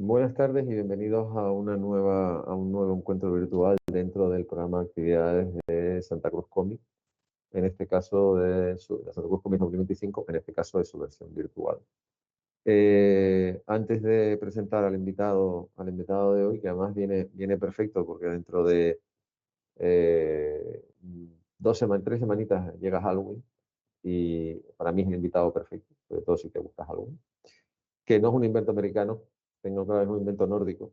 Buenas tardes y bienvenidos a a un nuevo encuentro virtual dentro del programa de actividades de Santa Cruz Comic, en este caso de Santa Cruz Comic 2025, en este caso de su versión virtual. Antes de presentar al invitado de hoy, que además viene perfecto porque dentro de eh, 3 semanitas llega Halloween y para mí es el invitado perfecto, sobre todo si te gusta Halloween, que no es un invento americano, tengo claro, es un invento nórdico.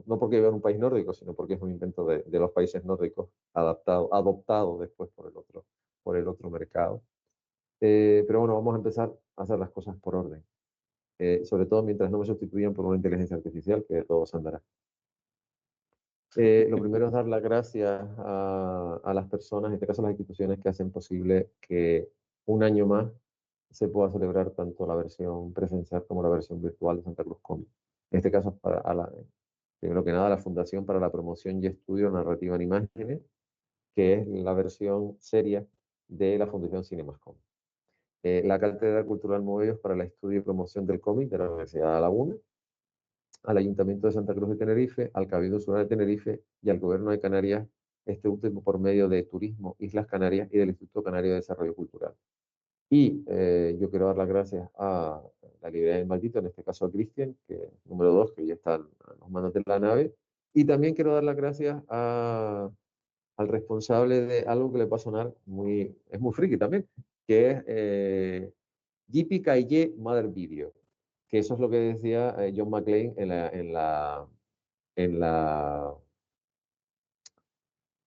No porque viva en un país nórdico, sino porque es un invento de los países nórdicos adoptado después por el otro mercado. Pero bueno, vamos a empezar a hacer las cosas por orden. Sobre todo mientras no me sustituyan por una inteligencia artificial, que de todo se andará. Lo primero es dar las gracias a las personas, en este caso a las instituciones, que hacen posible que un año más se pueda celebrar tanto la versión presencial como la versión virtual de Santa Cruz Comic. En este caso, primero que nada, la Fundación para la Promoción y Estudio Narrativa en Imágenes, que es la versión seria de la Fundación Cinemascom. La Cátedra Cultural Moveos para el Estudio y Promoción del Cómic de la Universidad de Laguna, al Ayuntamiento de Santa Cruz de Tenerife, al Cabildo Sur de Tenerife y al Gobierno de Canarias, este último por medio de Turismo Islas Canarias y del Instituto Canario de Desarrollo Cultural. Y yo quiero dar las gracias a la Librería del Maldito, en este caso a Cristian, que es número 2, que ya está a los mandos de la nave. Y también quiero dar las gracias al responsable de algo que le va a sonar es muy friki también, que es JPKY Mother Video, que eso es lo que decía John McClane en la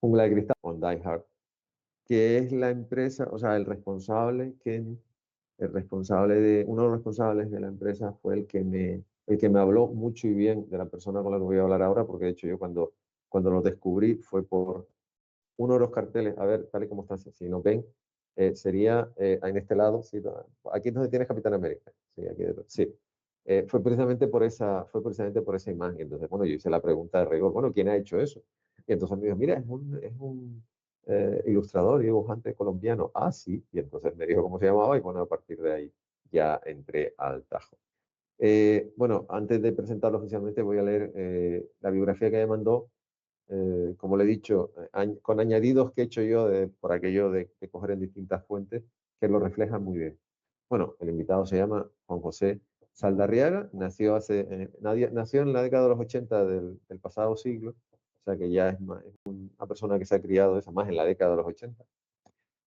Jungla de Cristal, on Die Hard, que es la empresa, o sea, uno de los responsables de la empresa fue el que me habló mucho y bien de la persona con la que voy a hablar ahora, porque de hecho yo cuando lo descubrí fue por uno de los carteles, a ver, tal y como están, si nos ven, sería en este lado, sí, aquí es donde tienes Capitán América, sí, aquí detrás, sí. Fue precisamente por esa imagen. Entonces, bueno, yo hice la pregunta de rigor, bueno, ¿quién ha hecho eso? Y entonces me dijo, mira, es un ilustrador y dibujante colombiano. Ah, sí. Y entonces me dijo cómo se llamaba y bueno, a partir de ahí ya entré al tajo. Bueno, antes de presentarlo oficialmente voy a leer la biografía que me mandó, como le he dicho, con añadidos que he hecho yo por aquello de coger en distintas fuentes que lo reflejan muy bien. Bueno, el invitado se llama Juan José Saldarriaga, nació en la década de los 80 del pasado siglo, o sea que ya es una persona que se ha criado más en la década de los 80.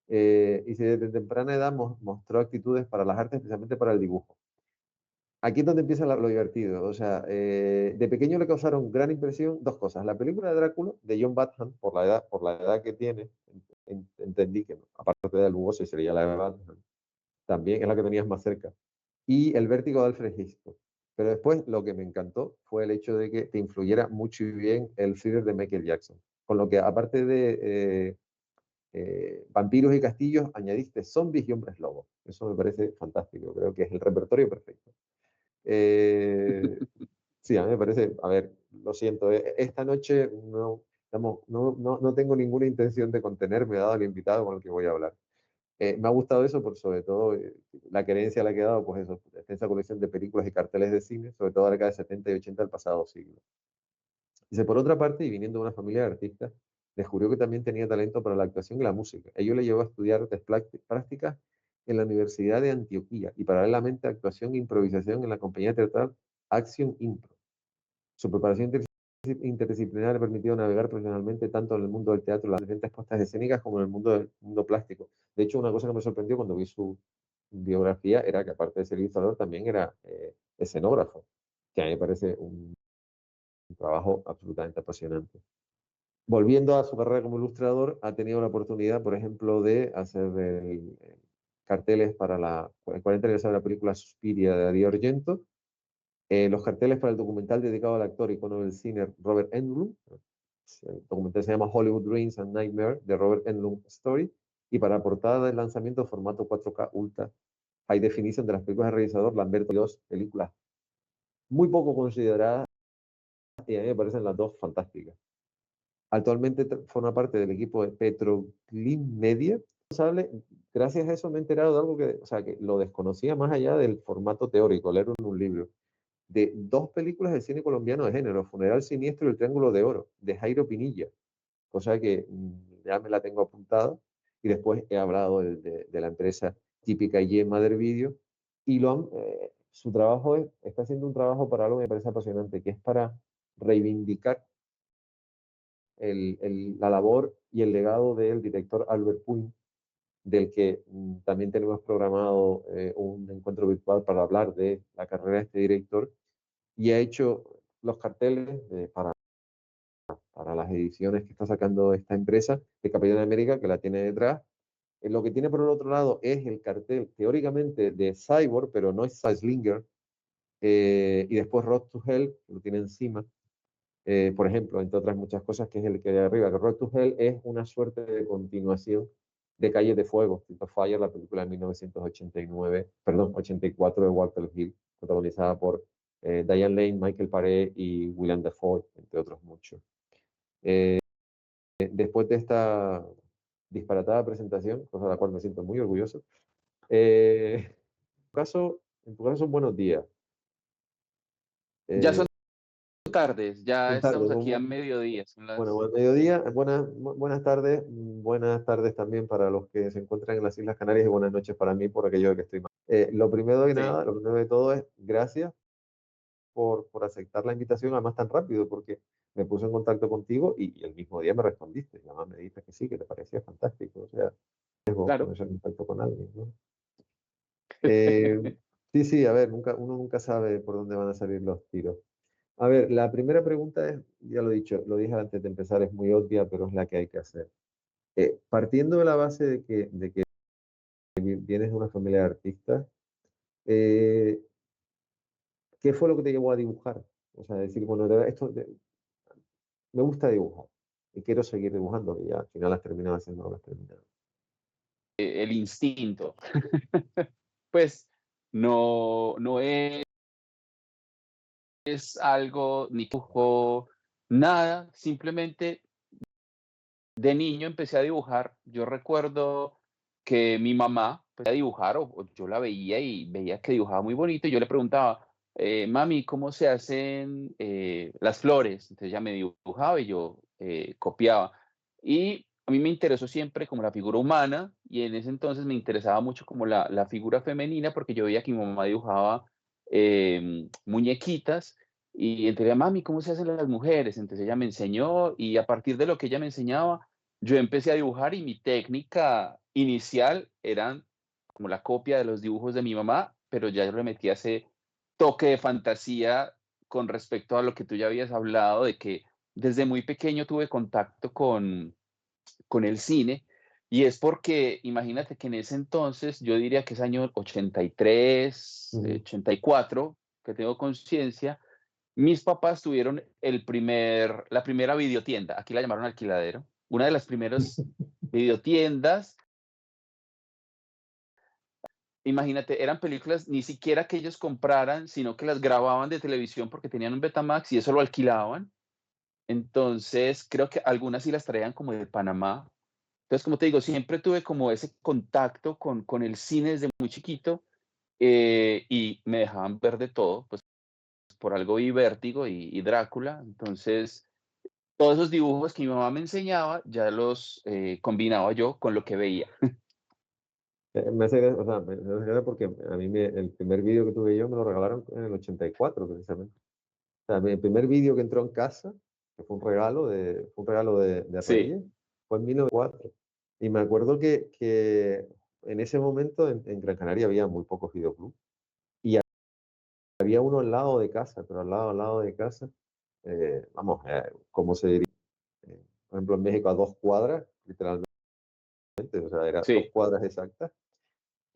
Y desde temprana edad mostró actitudes para las artes, especialmente para el dibujo. Aquí es donde empieza lo divertido. O sea, de pequeño le causaron gran impresión dos cosas. La película de Drácula, de John Badham, por la edad que tiene, entendí que, aparte de Lugosi, sería la de Badham, también es la que tenías más cerca. Y El Vértigo de Alfred Hitchcock. Pero después lo que me encantó fue el hecho de que te influyera mucho y bien el thriller de Michael Jackson. Con lo que, aparte de vampiros y castillos, añadiste zombies y hombres lobos. Eso me parece fantástico. Creo que es el repertorio perfecto. Sí, a mí me parece, a ver, lo siento, esta noche no tengo ninguna intención de contenerme dado el invitado con el que voy a hablar. Me ha gustado eso, por sobre todo la querencia le ha quedado, pues eso, esa colección de películas y carteles de cine, sobre todo de la década de 70 y 80 del pasado siglo. Dice, por otra parte, y viniendo de una familia de artistas, descubrió que también tenía talento para la actuación y la música. Ello le llevó a estudiar artes plásticas en la Universidad de Antioquía y paralelamente actuación e improvisación en la compañía teatral Action Impro. Su preparación interdisciplinar le permitió navegar profesionalmente tanto en el mundo del teatro, las diferentes puestas escénicas, como en el mundo plástico. De hecho, una cosa que me sorprendió cuando vi su biografía era que, aparte de ser ilustrador, también era escenógrafo, que a mí me parece un trabajo absolutamente apasionante. Volviendo a su carrera como ilustrador, ha tenido la oportunidad, por ejemplo, de hacer carteles para el 40 aniversario de la película Suspiria de Darío Argento, los carteles para el documental dedicado al actor icono del cine Robert Englund. El documental se llama Hollywood Dreams and Nightmare, de Robert Englund Story, y para la portada del lanzamiento formato 4K Ultra High Definition de las películas del realizador Lamberto, dos películas muy poco consideradas y a mí me parecen las dos fantásticas. Actualmente forma parte del equipo de Petroclim Media. Gracias a eso me he enterado de algo que lo desconocía más allá del formato teórico, leer en un libro. de dos películas del cine colombiano de género, Funeral Siniestro y El Triángulo de Oro, de Jairo Pinilla, cosa que ya me la tengo apuntada. Y después he hablado de la empresa típica Y Mother Video, y su trabajo está haciendo un trabajo para algo que me parece apasionante, que es para reivindicar la labor y el legado del director Albert Puig, del que también tenemos programado un encuentro virtual para hablar de la carrera de este director, y ha hecho los carteles para las ediciones que está sacando esta empresa de Capitán América, que la tiene detrás. Lo que tiene por el otro lado es el cartel teóricamente de Cyborg, pero no es Slinger, y después Road to Hell, que lo tiene encima. Por ejemplo, entre otras muchas cosas, que es el que hay arriba, que Road to Hell es una suerte de continuación de Calles de Fuego, Street of Fire, la película de 1989, perdón, 84 de Walter Hill, protagonizada por Diane Lane, Michael Paré y William Dafoe, entre otros muchos. Después de esta disparatada presentación, cosa de la cual me siento muy orgulloso, en tu caso son buenos días. Ya Eh, son tardes, ya Son tardes, estamos aquí a mediodía, son bueno, las... buen mediodía, buenas tardes también para los que se encuentran en las Islas Canarias, y buenas noches para mí por aquello de que estoy mal. Lo primero de Sí, nada, lo primero de todo es gracias por aceptar la invitación, además tan rápido, porque me puse en contacto contigo y el mismo día me respondiste, y además me dijiste que sí, que te parecía fantástico, o sea, claro. ponerse en contacto con alguien, ¿no? Eh, sí, sí, a ver, uno nunca sabe por dónde van a salir los tiros. A ver, la primera pregunta es, ya lo he dicho, lo dije antes de empezar, es muy obvia, pero es la que hay que hacer. Partiendo de la base de que vienes de una familia de artistas, eh, ¿qué fue lo que te llevó a dibujar? O sea, decir, bueno, me gusta dibujar y quiero seguir dibujando, y ya al final has terminado haciendo lo que has terminado. El instinto. Pues no es algo ni dibujo, nada, simplemente de niño empecé a dibujar. Yo recuerdo que mi mamá empezó a dibujar, o yo la veía y veía que dibujaba muy bonito, y yo le preguntaba, mami, ¿cómo se hacen las flores? Entonces ella me dibujaba y yo copiaba. Y a mí me interesó siempre como la figura humana, y en ese entonces me interesaba mucho como la figura femenina, porque yo veía que mi mamá dibujaba muñequitas, y entonces, mami, ¿cómo se hacen las mujeres? Entonces ella me enseñó, y a partir de lo que ella me enseñaba, yo empecé a dibujar, y mi técnica inicial eran como la copia de los dibujos de mi mamá, pero ya yo le metí ese toque de fantasía con respecto a lo que tú ya habías hablado, de que desde muy pequeño tuve contacto con el cine, y es porque imagínate que en ese entonces, yo diría que es año 83, Ujú. 84, que tengo conciencia, mis papás tuvieron la primera videotienda, aquí la llamaron alquiladero, una de las primeras videotiendas. Imagínate, eran películas ni siquiera que ellos compraran, sino que las grababan de televisión porque tenían un Betamax y eso lo alquilaban. Entonces, creo que algunas sí las traían como de Panamá. Entonces, como te digo, siempre tuve como ese contacto con el cine desde muy chiquito, y me dejaban ver de todo, pues por algo vi Vértigo y Drácula. Entonces, todos esos dibujos que mi mamá me enseñaba, ya los combinaba yo con lo que veía. Me hace gracia, o sea, me hace gracia porque a mí el primer vídeo que tuve yo me lo regalaron en el 84, precisamente. O sea, mi primer vídeo que entró en casa, que fue un regalo de Sí, Reyes, fue en 1904. Y me acuerdo que en ese momento en Gran Canaria había muy pocos videoclubs. Y había uno al lado de casa, pero al lado de casa, vamos, ¿cómo se diría? Por ejemplo, en México a 2 cuadras, literalmente, o sea, era dos sí, cuadras exactas.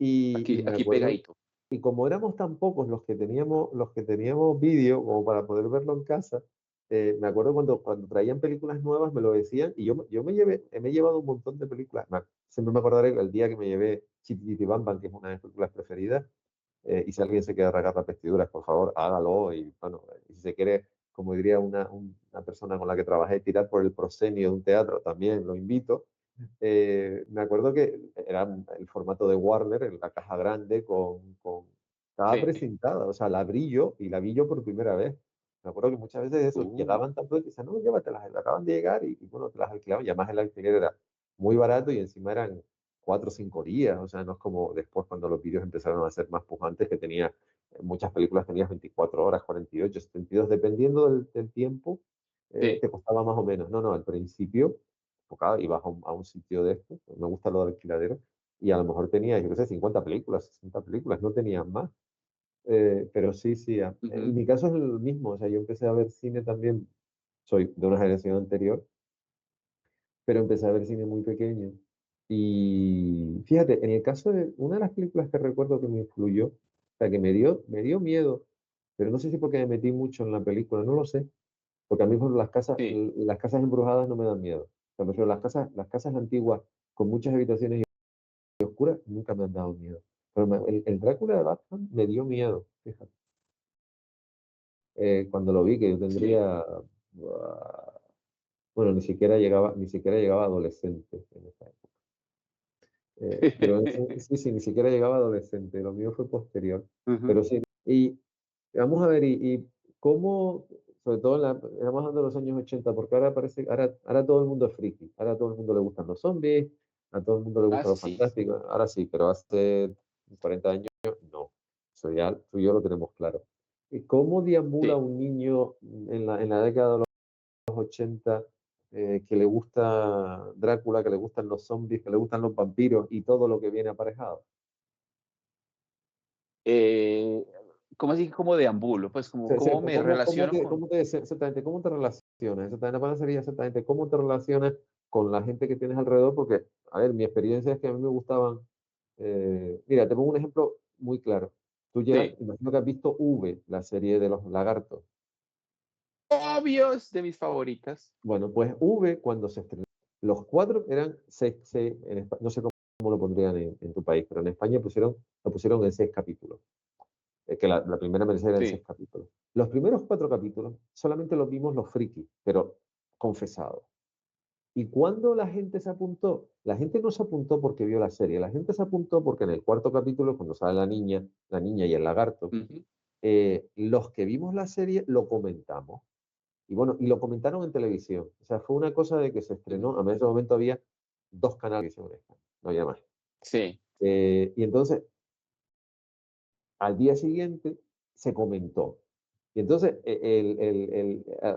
Y me aquí acuerdo, pegadito. y como éramos tan pocos los que teníamos vídeo como para poder verlo en casa, me acuerdo cuando traían películas nuevas me lo decían, y yo me he llevado un montón de películas. Siempre me acordaré el día que me llevé Chiquitibamban, que es una de mis películas preferidas, y si alguien se quiere rasgar las vestiduras, por favor, hágalo. Y bueno, y si se quiere, como diría una persona con la que trabajé, tirar por el proscenio de un teatro, también lo invito. Me acuerdo que era el formato de Warner, en la caja grande, con estaba Sí. precintada, o sea, la vi yo por primera vez. Me acuerdo que muchas veces eso, Uh, llegaban tan pronto y decían: "No, llévatelas, acaban de llegar", y bueno, te las alquilaban, y además el alquiler era muy barato y encima eran 4 o 5 días, o sea, no es como después cuando los vídeos empezaron a ser más pujantes, que tenía muchas películas tenías 24 horas, 48, 72, dependiendo del tiempo, sí. te costaba más o menos. No, no, al principio, tocaba, ibas a un sitio de estos, me gusta lo del alquiladero, y a lo mejor tenía, yo qué sé, 50 películas, 60 películas, no tenía más. Pero sí, sí, en Ujú. mi caso es el mismo, o sea, yo empecé a ver cine también, soy de una generación anterior, pero empecé a ver cine muy pequeño. Y fíjate, en el caso de una de las películas que recuerdo que me influyó, o sea, que me dio miedo, pero no sé si porque me metí mucho en la película, no lo sé, porque a mí, por ejemplo, Sí. las casas embrujadas no me dan miedo. O sea, prefiero las casas antiguas con muchas habitaciones oscuras nunca me han dado miedo. Pero el Drácula de Batman me dio miedo, fíjate. Cuando lo vi, que yo Sí. tendría, buah, bueno, ni siquiera llegaba adolescente en esa época. Pero sí, sí, ni siquiera llegaba adolescente, lo mío fue posterior. Ujú. Pero sí, y vamos a ver, y cómo, sobre todo estamos hablando de los años 80, porque ahora todo el mundo es friki, ahora a todo el mundo le gustan los zombies, a todo el mundo le Ah, gusta lo sí. fantástico, ahora sí, pero hace 40 años no. Eso ya tú y yo lo tenemos claro. ¿Y cómo deambula Sí. un niño en la década de los 80, que le gusta Drácula, que le gustan los zombies, que le gustan los vampiros y todo lo que viene aparejado? Eh, ¿Cómo así como deambulo? Pues, como, Se ¿cómo me ¿cómo cómo relaciono te con? cómo te exactamente, cómo te relacionas? Exactamente, la pregunta sería exactamente, ¿cómo te relacionas con la gente que tienes alrededor? Porque, a ver, mi experiencia es que a mí me gustaban, mira, te pongo un ejemplo muy claro. Tú llegas, Sí. imagino que has visto V, la serie de los lagartos. Obvio, es de mis favoritas. Bueno, pues V, cuando se estrenó, los 4 eran 6, no sé cómo lo pondrían en tu país, pero en España lo pusieron en 6 capítulos. Que la primera merecía eran 6 Sí. capítulos. Los primeros 4 capítulos solamente los vimos los frikis, pero confesados. ¿Y cuando la gente se apuntó? La gente no se apuntó porque vio la serie, la gente se apuntó porque en el cuarto capítulo, cuando sale la niña y el lagarto, Ujú. los que vimos la serie lo comentamos. Y bueno, y lo comentaron en televisión. O sea, fue una cosa de que se Ujú. estrenó, a ese momento había 2 canales de televisión en España, no había más. Sí. Y entonces, al día siguiente, se comentó. Y entonces,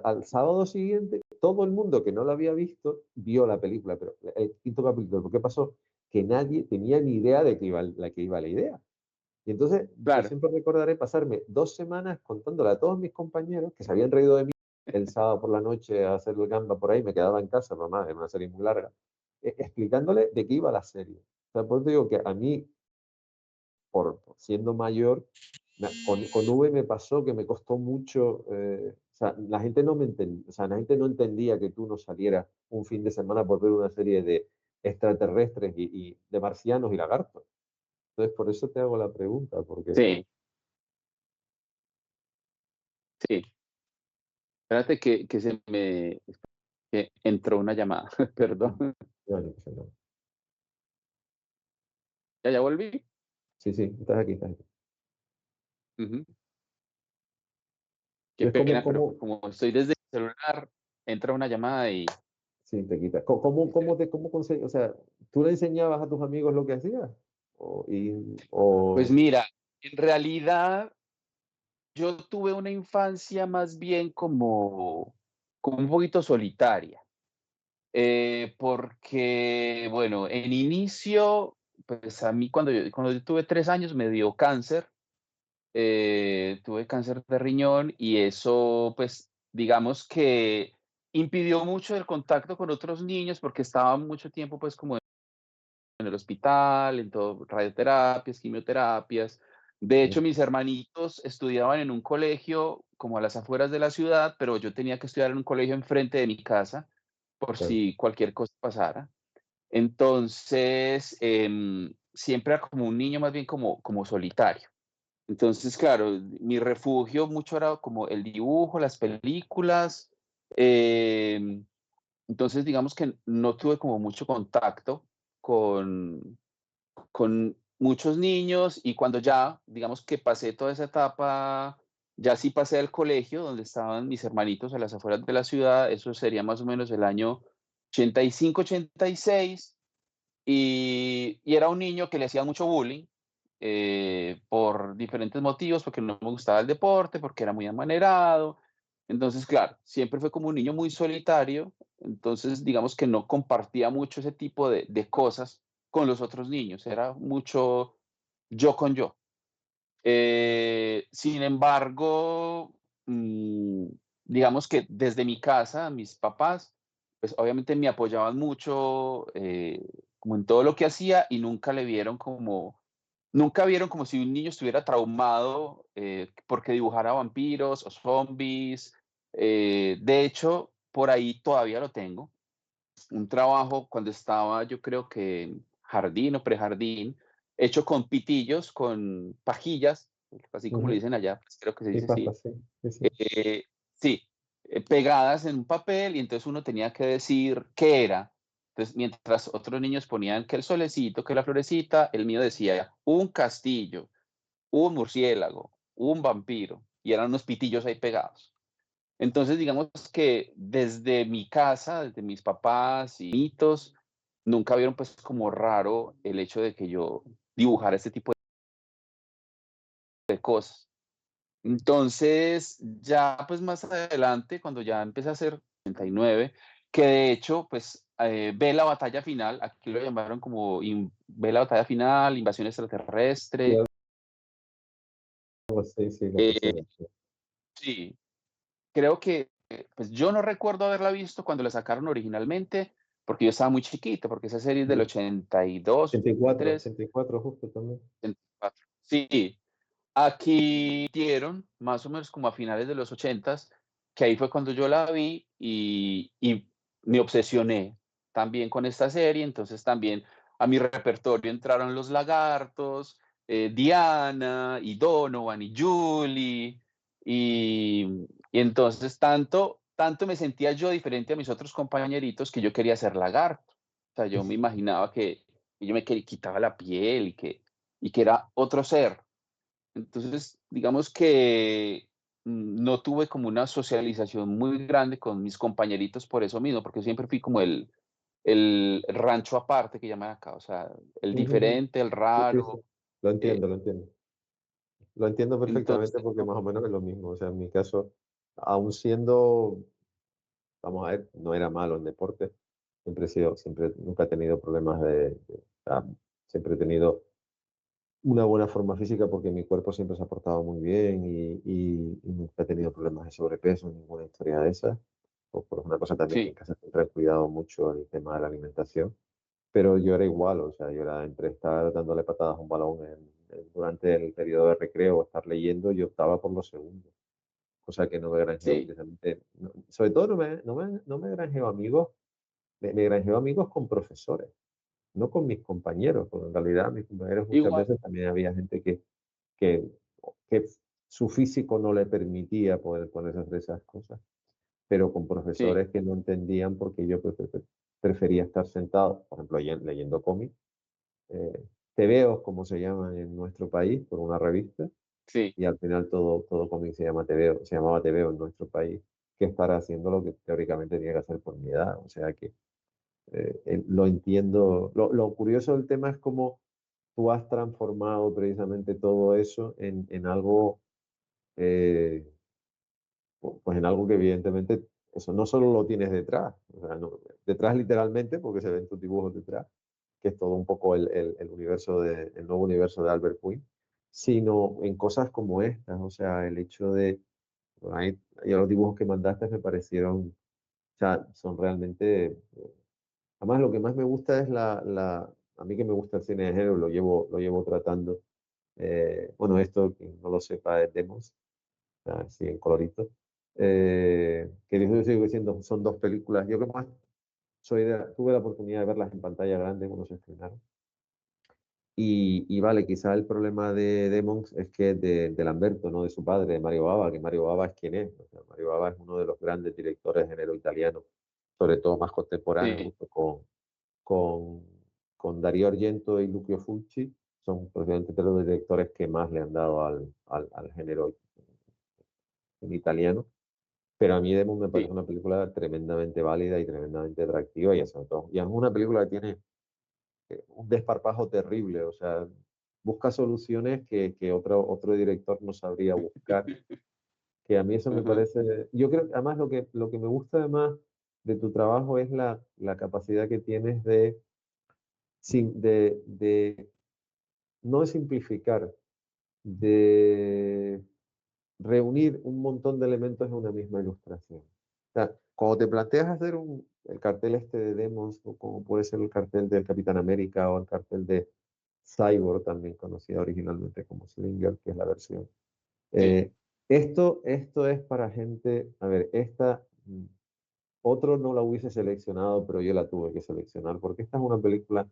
al sábado siguiente, todo el mundo que no lo había visto, vio la película, pero el quinto capítulo, ¿por qué pasó? Que nadie tenía ni idea de que iba la idea. Y entonces, yo Claro. siempre recordaré pasarme 2 semanas contándole a todos mis compañeros que se habían reído de mí el sábado por la noche a hacer el gamba por ahí, me quedaba en casa, mamá, era una serie muy larga, explicándole de qué iba la serie. O sea, por eso digo que a mí, por siendo mayor, con V me pasó que me costó mucho, o sea, la gente no me entendía, o sea, la gente no entendía que tú no salieras un fin de semana por ver una serie de extraterrestres y de marcianos y lagartos. Entonces, por eso te hago la pregunta, porque Sí. Sí. Espérate que se me que entró una llamada. Perdón. no, no pasa nada. Ya volví. Sí, sí, estás aquí. Ujú. Qué Entonces, ¿cómo, pena, pero cómo, como estoy desde el celular, entra una llamada y sí, te quitas? ¿Cómo o sea, tú le enseñabas a tus amigos lo que hacías? pues O, mira, en realidad yo tuve una infancia más bien como un poquito solitaria, porque, bueno, en inicio, pues a mí cuando yo tuve 3 años me dio cáncer, tuve cáncer de riñón y eso, pues, digamos que impidió mucho el contacto con otros niños porque estaba mucho tiempo, pues, como en el hospital, en todo, radioterapias, quimioterapias. De hecho, sí, mis hermanitos estudiaban en un colegio como a las afueras de la ciudad, pero yo tenía que estudiar en un colegio enfrente de mi casa por claro, si cualquier cosa pasara. Entonces, siempre era como un niño más bien como solitario. Entonces, claro, mi refugio mucho era como el dibujo, las películas. em, entonces, digamos que no tuve como mucho contacto con con muchos niños y cuando ya, digamos que pasé toda esa etapa, ya sí pasé al colegio donde estaban mis hermanitos a las afueras de la ciudad, eso sería más o menos el año 85, 86, y era un niño que le hacía mucho bullying, por diferentes motivos, porque no me gustaba el deporte, porque era muy amanerado. Entonces, claro, siempre fue como un niño muy solitario, entonces digamos que no compartía mucho ese tipo de cosas con los otros niños, era mucho yo con yo. Sin embargo, digamos que desde mi casa, mis papás, pues obviamente me apoyaban mucho, como en todo lo que hacía y nunca vieron como si un niño estuviera traumado, porque dibujara vampiros o zombies. De hecho, por ahí todavía lo tengo. Un trabajo cuando estaba, yo creo que en jardín o prejardín, hecho con pitillos, con pajillas, así como le Ujú. dicen allá, pues creo que se Sí dice pasa, así. sí, sí, sí. Sí, pegadas en un papel y entonces uno tenía que decir qué era. Entonces, mientras otros niños ponían que el solecito, que la florecita, el mío decía un castillo, un murciélago, un vampiro, y eran unos pitillos ahí pegados. Entonces, digamos que desde mi casa, desde mis papás y mitos, nunca vieron pues como raro el hecho de que yo dibujara este tipo de cosas. Entonces, ya pues más adelante, cuando ya empecé a hacer 39, que de hecho, pues ve la batalla final, aquí lo llamaron como ve la batalla final, invasión Sí, extraterrestre. algo así, sí, lo eh, pusieron, sí. sí, creo que pues yo no recuerdo haberla visto cuando la sacaron originalmente, porque yo estaba muy chiquito, porque esa serie es del Mm. 82, 84, 83, 84 justo también. 84. Sí, aquí dieron más o menos como a finales de los 80, que ahí fue cuando yo la vi y me obsesioné también con esta serie. Entonces también a mi repertorio entraron Los Lagartos, Diana y Donovan y Julie, y entonces tanto me sentía yo diferente a mis otros compañeritos que yo quería ser lagarto. O sea, yo me imaginaba que yo me quitaba la piel y que era otro ser. Entonces, digamos que, no tuve como una socialización muy grande con mis compañeritos por eso mismo, porque siempre fui como el rancho aparte que llaman acá, o sea, el Ujú. diferente, el Sí, sí, sí. raro. Lo eh, entiendo, lo entiendo. Lo entiendo perfectamente entonces porque más o menos es lo mismo. O sea, en mi caso, aún siendo, vamos a ver, no era malo en deporte, nunca he tenido problemas o sea, siempre he tenido una buena forma física porque mi cuerpo siempre se ha portado muy bien y nunca he tenido problemas de sobrepeso, ninguna historia de esas. O por una cosa también que en sí, casa siempre he cuidado mucho el tema de la alimentación. Pero yo era igual, o sea, yo era entre estar dándole patadas a un balón durante el periodo de recreo o estar leyendo, yo optaba por los segundos, cosa que no me granjeo sí, precisamente, sobre todo no me granjeo amigos, me granjeo amigos con profesores, no con mis compañeros, porque en realidad mis compañeros muchas igual, veces también había gente que, que su físico no le permitía poder ponerse a hacer esas cosas, pero con sí, profesores que no entendían porque yo prefería estar sentado, por ejemplo, leyendo cómics, tebeos, como se llaman en nuestro país, por una revista, sí, y al final todo cómic se llamaba tebeo en nuestro país, que estar haciendo lo que teóricamente tenía que hacer por mi edad. O sea que lo entiendo. Lo curioso del tema es cómo tú has transformado precisamente todo eso en algo, eh, pues en algo que evidentemente eso no solo lo tienes detrás, o sea, detrás literalmente, porque se ven tus dibujos detrás, que es todo un poco el nuevo universo de Albert Quinn, sino en cosas como estas, o sea, el hecho de, bueno, los dibujos que mandaste me parecieron, o sea, son realmente, además lo que más me gusta es a mí que me gusta el cine de género, lo llevo tratando, bueno, esto, quien no lo sepa, es Demos, así en colorito, que sigo diciendo, son dos películas, yo que más tuve la oportunidad de verlas en pantalla grande cuando se estrenaron. Y vale, quizá el problema de Demons es que es de Lamberto, no de su padre, de Mario Bava, que Mario Bava es quien es. O sea, Mario Bava es uno de los grandes directores de género italiano, sobre todo más contemporáneo, sí, junto con Dario Argento y Lucio Fulci. son posiblemente de los directores que más le han dado al género en italiano. Pero a mí Demon me Sí, parece una película tremendamente válida y tremendamente atractiva y sobre todo, y es una película que tiene un desparpajo terrible, o sea, busca soluciones que otro director no sabría buscar, que a mí eso me ajá, parece, yo creo que además lo que me gusta además de tu trabajo es la capacidad que tienes de no de simplificar, de reunir un montón de elementos en una misma ilustración. O sea, cuando te planteas hacer el cartel este de Demos, o como puede ser el cartel del Capitán América o el cartel de Cyborg, también conocida originalmente como Slinger, que es la versión. sí, Eh, esto es para gente, a ver, otro no la hubiese seleccionado, pero yo la tuve que seleccionar, porque esta es una película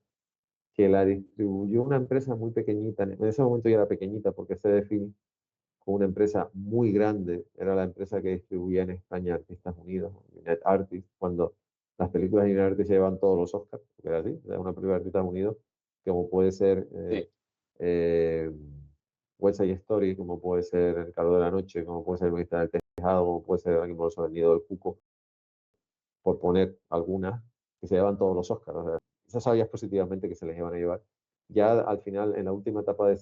que la distribuyó una empresa muy pequeñita, en ese momento ya era pequeñita porque CD Film con una empresa muy grande, era la empresa que distribuía en España Artistas Unidos, United Artists, cuando las películas de United Artists se llevan todos los Oscars, porque era así, era una película de Artistas Unidos, como puede ser sí, eh, West Side Story, como puede ser El calor de la noche, como puede ser El Maestro del Tejado, como puede ser Alguien por el nido del cuco, por poner algunas que se llevan todos los Oscars. O sea, ya sabías positivamente que se les iban a llevar. Ya al final, en la última etapa de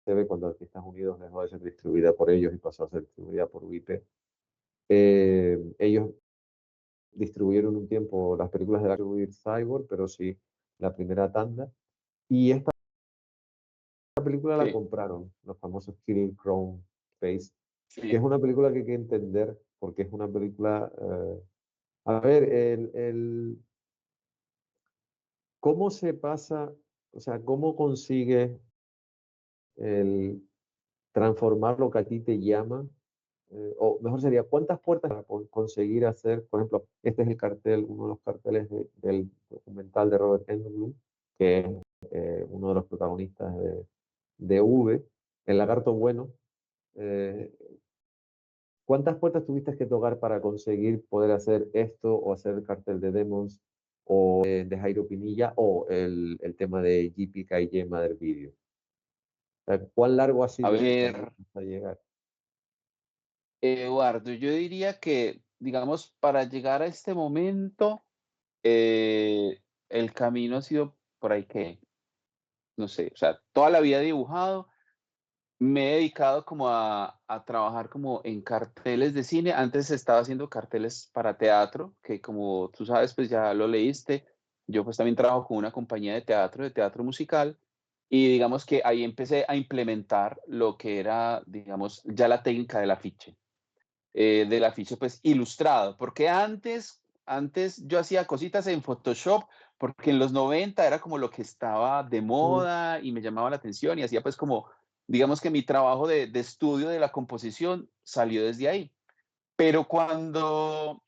CB, cuando Artistas Unidos dejó de ser distribuida por ellos y pasó a ser distribuida por UIP, ellos distribuyeron un tiempo las películas de la Cyborg, pero sí la primera tanda. Y esta película la sí, compraron los famosos Kirill Crown Face, que es sí. una película que hay que entender porque es una película... a ver, ¿cómo se pasa, o sea, cómo consigue el transformar lo que a ti te llama? O mejor sería, ¿cuántas puertas para conseguir hacer, por ejemplo, este es el cartel, uno de los carteles del documental de Robert Englund, que es uno de los protagonistas de V, El Lagarto Bueno. eh, ¿Cuántas puertas tuviste que tocar para conseguir poder hacer esto o hacer el cartel de Demons o de Jairo Pinilla o el tema de JPKY Mother Video? O sea, ¿cuán largo ha A sido ese camino ver, hasta llegar? Eduardo, yo diría que, digamos, para llegar a este momento, el camino ha sido por ahí que, no sé, o sea, toda la vida he dibujado, me he dedicado como a trabajar como en carteles de cine. Antes estaba haciendo carteles para teatro, que como tú sabes, pues ya lo leíste. Yo pues también trabajo con una compañía de teatro musical, y digamos que ahí empecé a implementar lo que era, digamos, ya la técnica del afiche pues ilustrado, porque antes yo hacía cositas en Photoshop, porque en los 90 era como lo que estaba de Mm, moda y me llamaba la atención y hacía pues como, digamos que mi trabajo de estudio de la composición salió desde ahí. Pero cuando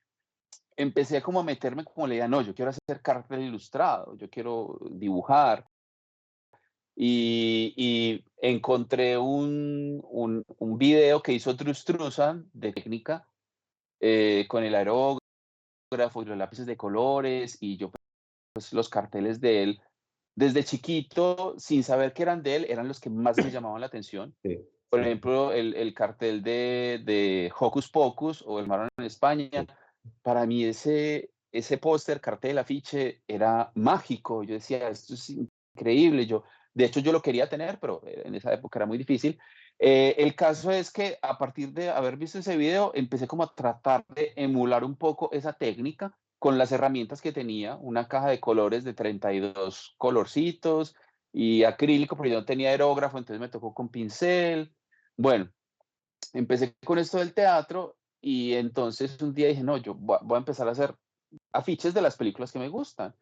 empecé como a meterme como le no, yo quiero hacer cartel ilustrado, yo quiero dibujar, y encontré un video que hizo Drew Struzan de técnica, con el aerógrafo y los lápices de colores, y yo, pues, los carteles de él, desde chiquito, sin saber que eran de él, eran los que más me llamaban la atención. sí, Por sí, ejemplo, el cartel de Hocus Pocus o El Marrón en España, sí. para mí ese póster, cartel, afiche, era mágico. Yo decía: "Esto es increíble". De hecho, yo lo quería tener, pero en esa época era muy difícil. El caso es que a partir de haber visto ese video, empecé como a tratar de emular un poco esa técnica con las herramientas que tenía, una caja de colores de 32 colorcitos y acrílico, porque yo no tenía aerógrafo, entonces me tocó con pincel. Bueno, empecé con esto del teatro y entonces un día dije: "No, yo voy a empezar a hacer afiches de las películas que me gustan".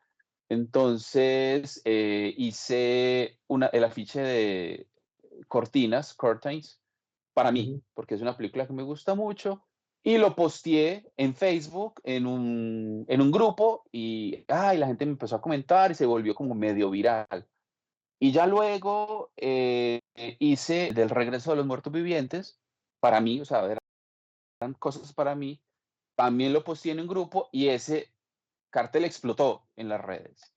Entonces, hice el afiche de Curtains, para mí, Ujú. porque es una película que me gusta mucho, y lo posteé en Facebook en un grupo y, ay, la gente me empezó a comentar y se volvió como medio viral. Y ya luego, hice del Regreso de los Muertos Vivientes, para mí, o sea, eran cosas para mí, también lo posteé en un grupo y ese cartel explotó en las redes.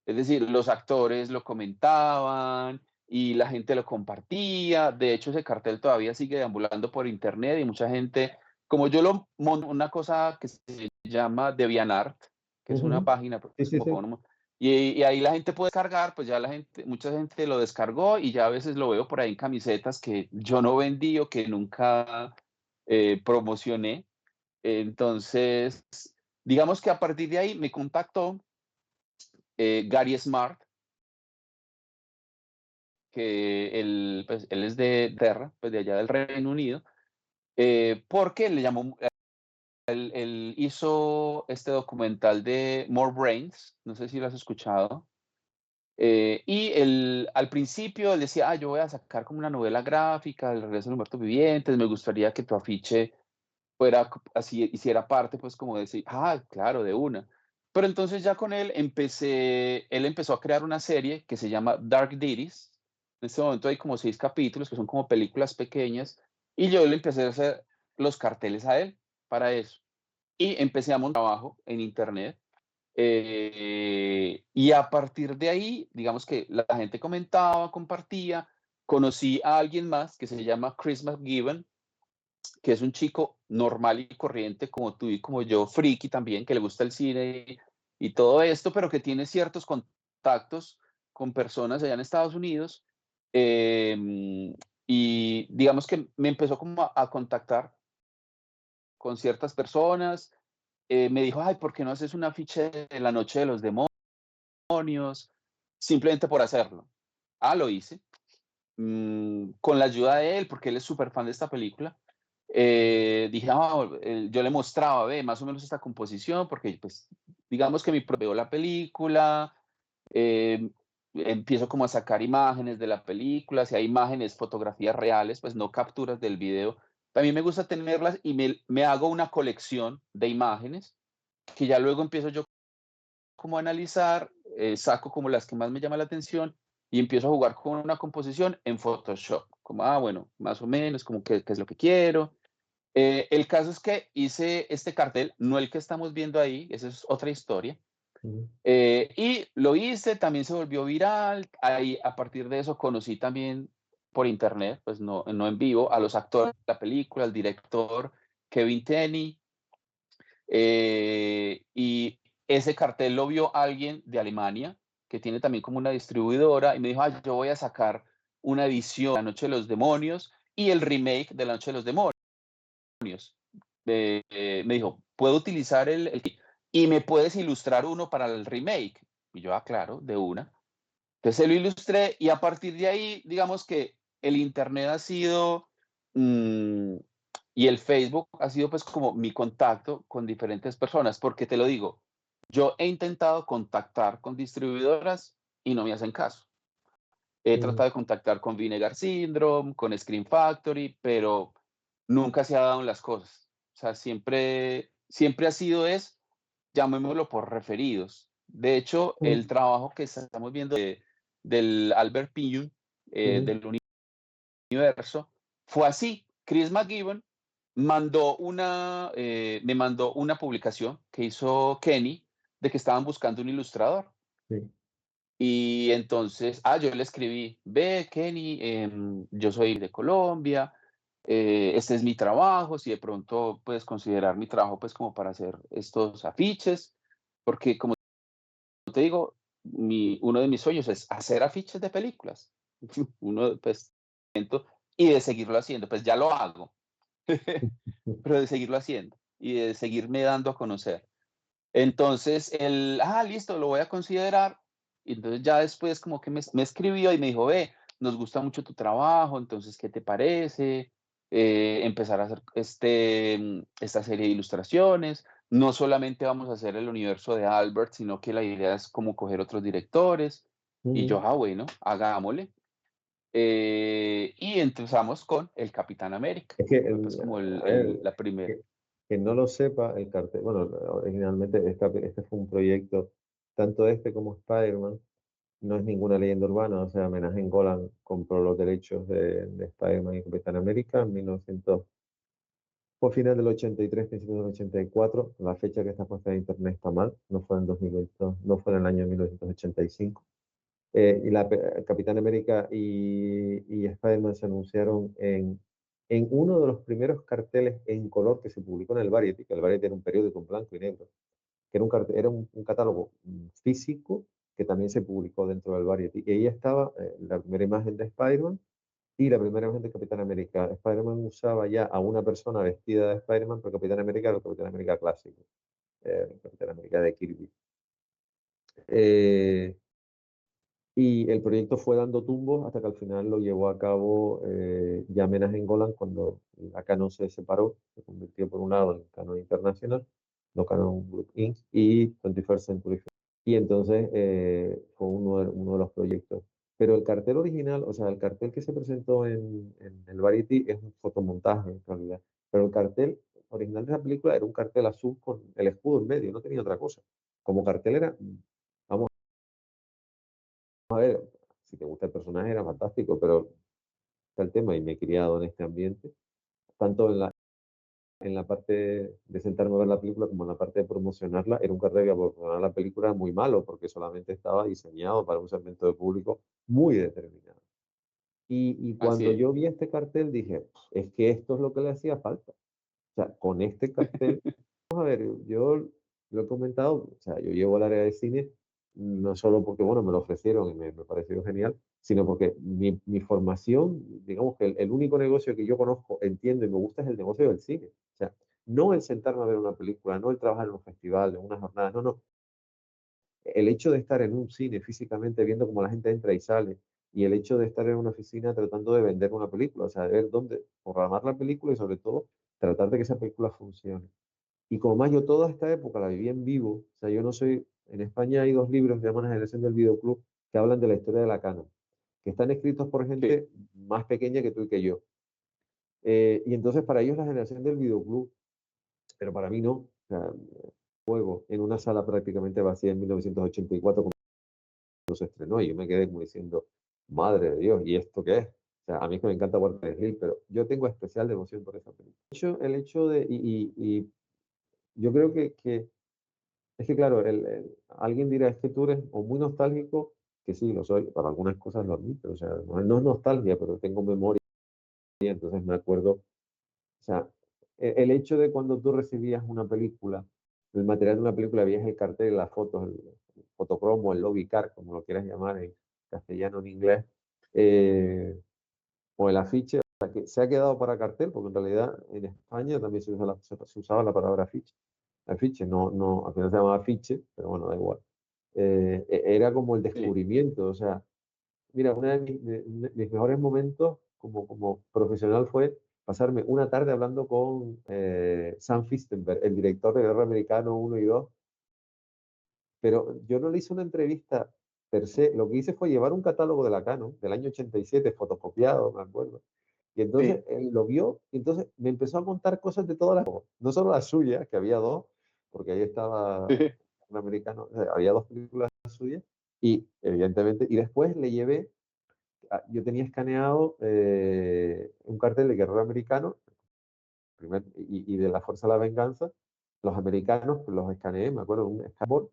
Es decir, los actores lo comentaban, y la gente lo compartía. De hecho, ese cartel todavía sigue deambulando por internet y mucha gente, como yo lo monto en una cosa que se llama DeviantArt, que es una Ujú. página, pues, Sí, sí, como para sí. uno, y ahí la gente puede descargar, pues ya la gente, mucha gente lo descargó y ya a veces lo veo por ahí en camisetas que yo no vendí o que nunca promocioné. Entonces, digamos que a partir de ahí me contactó Gary Smart, que él, pues, él es de Terra, pues de allá del Reino Unido, porque le llamó, él hizo este documental de More Brains, no sé si lo has escuchado. Y él, al principio, él decía, yo voy a sacar como una novela gráfica del regreso de los muertos vivientes, me gustaría que tu afiche fuera así, hiciera parte, pues como decir, claro, de una. Pero entonces ya con él empezó a crear una serie que se llama Dark Ditties. En este momento hay como 6 capítulos que son como películas pequeñas y yo le empecé a hacer los carteles a él para eso. Y empecé a montar trabajo en internet, y a partir de ahí, digamos que la gente comentaba, compartía, conocí a alguien más que se llama Chris McGibbon, que es un chico normal y corriente como tú y como yo, friki también, que le gusta el cine y todo esto, pero que tiene ciertos contactos con personas allá en Estados Unidos. Y digamos que me empezó como a contactar con ciertas personas. Me dijo, ¿por qué no haces un afiche de La Noche de los Demonios? Simplemente por hacerlo. Lo hice. Con la ayuda de él, porque él es súper fan de esta película. Dije, yo le mostraba, ve, más o menos esta composición, porque pues digamos que veo la película, eh, empiezo como a sacar imágenes de la película, si hay imágenes, fotografías reales, pues no capturas del video. También me gusta tenerlas y me hago una colección de imágenes que ya luego empiezo yo como a analizar, saco como las que más me llaman la atención y empiezo a jugar con una composición en Photoshop, como, bueno, más o menos, como qué es lo que quiero. El caso es que hice este cartel, no el que estamos viendo ahí, esa es otra historia. Ujú. Y lo hice, también se volvió viral. Ahí, a partir de eso, conocí también por internet, pues no en vivo, a los actores de la película, al director Kevin Tenney. Y ese cartel lo vio alguien de Alemania, que tiene también como una distribuidora, y me dijo, yo voy a sacar una edición de La Noche de los Demonios y el remake de La Noche de los Demonios. Me dijo, ¿puedo utilizar y me puedes ilustrar uno para el remake? Y yo, claro, de una. Entonces se lo ilustré y a partir de ahí, digamos que el internet ha sido, mm, y el Facebook ha sido pues como mi contacto con diferentes personas, porque te lo digo, yo he intentado contactar con distribuidoras y no me hacen caso. He Ujú. tratado de contactar con Vinegar Syndrome, con Screen Factory, pero nunca se ha dado en las cosas. O sea, siempre ha sido llamémoslo por referidos. De hecho, Ujú. el trabajo que estamos viendo del Albert Pinyun, Ujú. del universo, fue así. Chris McGibbon me mandó una publicación que hizo Kenny de que estaban buscando un ilustrador. Sí. Y entonces, yo le escribí, ve, Kenny, yo soy de Colombia, este es mi trabajo, si de pronto puedes considerar mi trabajo pues como para hacer estos afiches, porque como te digo, uno de mis sueños es hacer afiches de películas. Uno, pues, y de seguirlo haciendo, pues ya lo hago, pero de seguirlo haciendo y de seguirme dando a conocer. Entonces, listo, lo voy a considerar. Y entonces ya después como que me escribió y me dijo, ve, nos gusta mucho tu trabajo, entonces, ¿qué te parece? Empezar a hacer esta serie de ilustraciones. No solamente vamos a hacer el universo de Albert, sino que la idea es como coger otros directores. Y yo, Ujú. bueno, hagámosle. Y empezamos con el Capitán América. Es que, Fue pues como a ver, la primera. que no lo sepa, el cartel, bueno, originalmente este fue un proyecto, tanto este como Spider-Man, no es ninguna leyenda urbana, o sea, Menahem Golan compró los derechos de Spider-Man y Capitán América en 1900, fue final del 83, principios del 84, la fecha que está puesta en internet está mal, no fue en 2020, no fue en el año 1985. Y Capitán América y Spider-Man se anunciaron en uno de los primeros carteles en color que se publicó en el Variety, que el Variety era un periódico en blanco y negro, que era era un catálogo físico que también se publicó dentro del Variety. Y ahí estaba la primera imagen de Spider-Man y la primera imagen de Capitán América. Spider-Man usaba ya a una persona vestida de Spider-Man, pero Capitán América era el Capitán América clásico, el Capitán América de Kirby. Eh, y el proyecto fue dando tumbos hasta que al final lo llevó a cabo Yamenas en Golan cuando la Canon se separó, se convirtió por un lado en Canon Internacional, no Canon Group Inc. y 21st Century Fox. Y entonces fue uno de los proyectos. Pero el cartel original, o sea, el cartel que se presentó en el Variety es un fotomontaje en realidad. Pero el cartel original de la película era un cartel azul con el escudo en medio, no tenía otra cosa. Como cartel era, vamos a ver, si te gusta el personaje era fantástico, pero está el tema y me he criado en este ambiente, tanto en la parte de sentarme a ver la película como en la parte de promocionarla, era un cartel que promocionar la película era muy malo porque solamente estaba diseñado para un segmento de público muy determinado. Y Así cuando es. yo vi este cartel dije, es que esto es lo que le hacía falta. O sea, con este cartel a ver, yo lo he comentado, o sea, yo llevo al área de cine no solo porque, bueno, me lo ofrecieron y me pareció genial, sino porque mi formación, digamos que el único negocio que yo conozco, entiendo y me gusta es el negocio del cine. O sea, no el sentarme a ver una película, no el trabajar en un festival, en una jornada, no, no. El hecho de estar en un cine físicamente viendo cómo la gente entra y sale, y el hecho de estar en una oficina tratando de vender una película, o sea, de ver dónde programar la película y sobre todo tratar de que esa película funcione. Y como más yo toda esta época la viví en vivo, o sea, yo no soy, en España hay dos libros que se llaman La generación del videoclub que hablan de la historia de la Canon, que están escritos por Sí, gente más pequeña que tú y que yo. Y entonces para ellos la generación del videoclub, pero para mí no. O sea, juego en una sala prácticamente vacía en 1984 cuando se estrenó y yo me quedé como diciendo, madre de Dios, ¿y esto qué es? O sea, a mí es que me encanta Walter Hill, pero yo tengo especial devoción por esa película. El hecho de, y yo creo que es que claro, alguien dirá, es que tú eres o muy nostálgico, que sí, lo soy, para algunas cosas lo admito, o sea, no es nostalgia, pero tengo memoria, entonces me acuerdo, o sea, el hecho de cuando tú recibías una película, el material de una película, veías el cartel, las fotos, el fotocromo, el lobby car, como lo quieras llamar en castellano o en inglés, eh, o el afiche, o sea, que se ha quedado para cartel, porque en realidad en España también se usaba la palabra afiche. Afiche, no, no, al final se llamaba afiche, pero bueno, da igual. Era como el sí, descubrimiento, o sea, mira, uno de mis mejores momentos como profesional fue pasarme una tarde hablando con Sam Fistenberg, el director de Guerra Americano 1 y 2, pero yo no le hice una entrevista per se, lo que hice fue llevar un catálogo de la Canon del año 87 fotocopiado, me acuerdo, y entonces sí. él lo vio, y entonces me empezó a contar cosas de todas las, no solo las suyas, que había dos, porque ahí estaba un americano, o sea, había dos películas suyas, y evidentemente, y después le llevé, yo tenía escaneado un cartel de Guerrero Americano, y de la Fuerza de la Venganza, los americanos, pues los escaneé, me acuerdo, un escanor,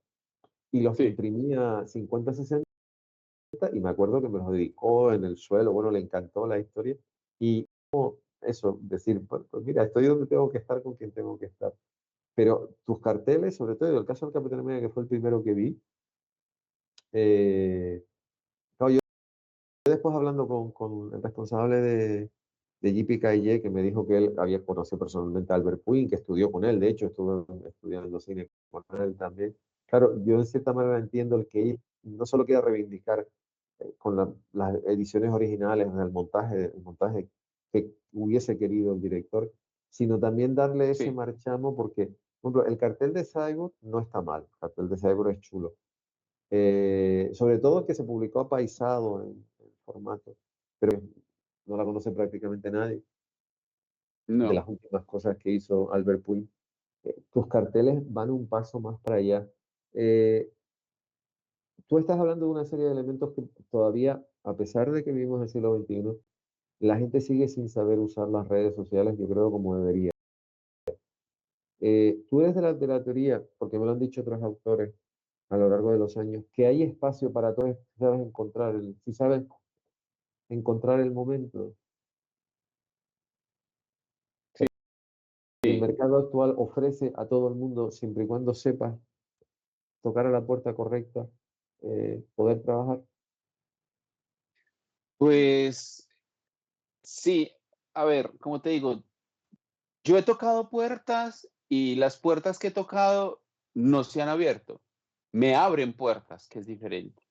y los Sí, imprimía 50-60, y me acuerdo que me los dedicó en el suelo, bueno, le encantó la historia, y eso, decir, pues mira, estoy donde tengo que estar con quien tengo que estar. Pero tus carteles, sobre todo, el caso del Capitán América, que fue el primero que vi, claro, yo después hablando con el responsable de JPKY, que me dijo que él había conocido personalmente a Albert Puig, que estudió con él, de hecho, estuvo estudiando cine con él también. Claro, yo de cierta manera entiendo el que él no solo quiera reivindicar con las ediciones originales, el montaje que hubiese querido el director, sino también darle ese sí, marchamo porque, por ejemplo, el cartel de Cyborg no está mal, el cartel de Cyborg es chulo. Sobre todo que se publicó apaisado en formato, pero no la conoce prácticamente nadie. De no, las últimas cosas que hizo Albert Puig, tus carteles van un paso más para allá. Eh, Tú estás hablando de una serie de elementos que todavía, a pesar de que vivimos en el siglo XXI, la gente sigue sin saber usar las redes sociales, yo creo, como debería. Tú eres de la teoría, porque me lo han dicho otros autores, a lo largo de los años, que hay espacio para todo esto, si sabes encontrar el momento. El Sí. mercado actual ofrece a todo el mundo, siempre y cuando sepas tocar a la puerta correcta, poder trabajar. Pues sí, a ver, como te digo, yo he tocado puertas y las puertas que he tocado no se han abierto. Me abren puertas, que es diferente.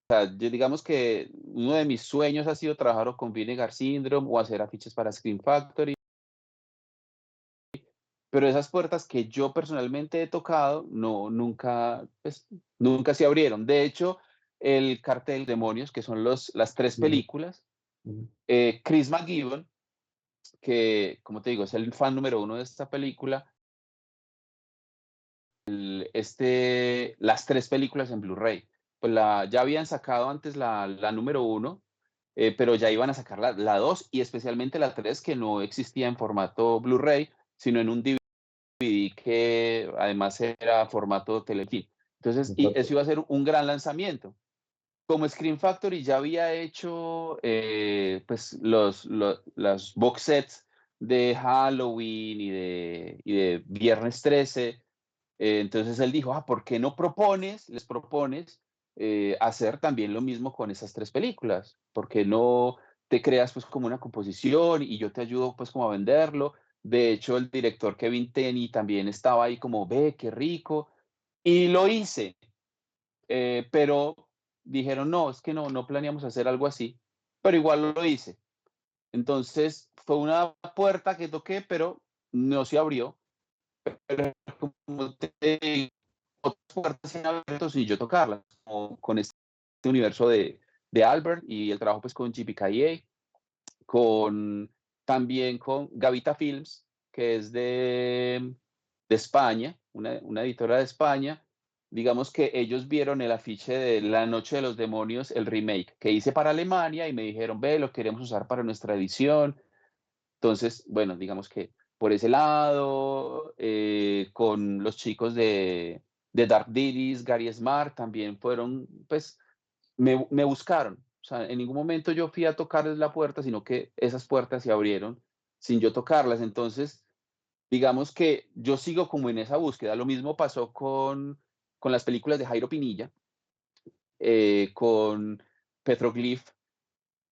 O sea, yo digamos que uno de mis sueños ha sido trabajar o con Vinegar Syndrome o hacer afiches para Scream Factory, pero esas puertas que yo personalmente he tocado, no, nunca, pues, nunca se abrieron. De hecho, el Cartel Demonios, que son las 3 Ujú, películas, ujú, Chris McGibbon, que, como te digo, es el fan número uno de esta película, las 3 películas en Blu-ray. Pues ya habían sacado antes la número uno, pero ya iban a sacar la 2 y especialmente la 3 que no existía en formato Blu-ray, sino en un DVD que además era formato telefilm. Entonces, y exacto. eso iba a ser un gran lanzamiento. Como Scream Factory ya había hecho, pues, las box sets de Halloween y de Viernes 13, entonces él dijo: "Ah, ¿por qué no les propones, hacer también lo mismo con esas 3 películas? ¿Por qué no te creas, pues, como una composición y yo te ayudo, pues, como a venderlo?". De hecho, el director Kevin Tenney también estaba ahí como: "Ve, qué rico". Y lo hice, pero dijeron: "No, es que no planeamos hacer algo así", pero igual lo hice. Entonces, fue una puerta que toqué, pero no se abrió. Pero como te digo, otras puertas se han abierto sin yo tocarlas, como con este universo de Albert y el trabajo, pues, con GPKA, también con Gavita Films, que es de España, una editora de España. Digamos que ellos vieron el afiche de La Noche de los Demonios, el remake, que hice para Alemania, y me dijeron: "Ve, lo queremos usar para nuestra edición". Entonces, bueno, digamos que por ese lado, con los chicos de Dark Diris, Gary Smart, también fueron, pues, me buscaron. O sea, en ningún momento yo fui a tocarles la puerta, sino que esas puertas se abrieron sin yo tocarlas. Entonces, digamos que yo sigo como en esa búsqueda. Lo mismo pasó con las películas de Jairo Pinilla, con Petroglyph.